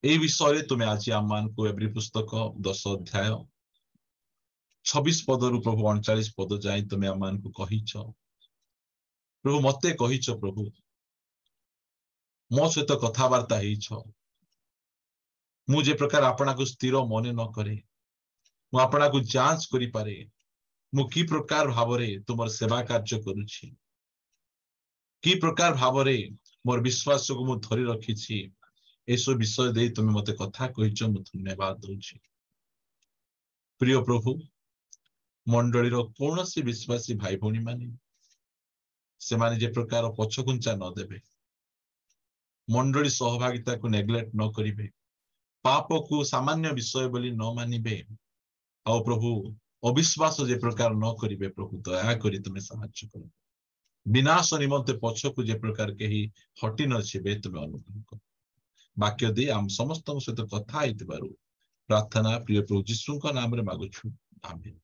ए विषय तुमे आज आमान को एवरी पुस्तक 10 अध्याय 26 पद रु प्रभु 39 पद जाई तुमे आमान को कहिछ प्रभु मते कहिछ प्रभु मो सहित कथावार्ता हेइछ मु जे प्रकार आपना को स्थिर मने न करे मु आपना को जांच करि पारे मु की प्रकार भावरे तुमर सेवा कार्य करूछि की प्रकार भावरे मोर विश्वास को मु धरि रखिछि एसो विषय दे तुमे मते कथा कहिछ मु धन्यवाद दउछि प्रिय प्रभु मंडली रो कोनोसी विश्वासी भाई भौणी माने से माने जे प्रकार पछगुंचा न देबे मंडली सहभागिता को नेग्लेक्ट न करिवे पाप को सामान्य विषय बोली न मानिबे आ प्रभु अविश्वास जे प्रकार न करिवे प्रभु दया करी तुमे सहायता करो विनाश निमंते पछ को जे प्रकार केही हटि न छिबे तुमे अनुग्रह करो वाक्य दे हम समस्त सहित कथा आइतबारु प्रार्थना प्रिय प्रभु यीशु का नाम रे मागुछु आमेन।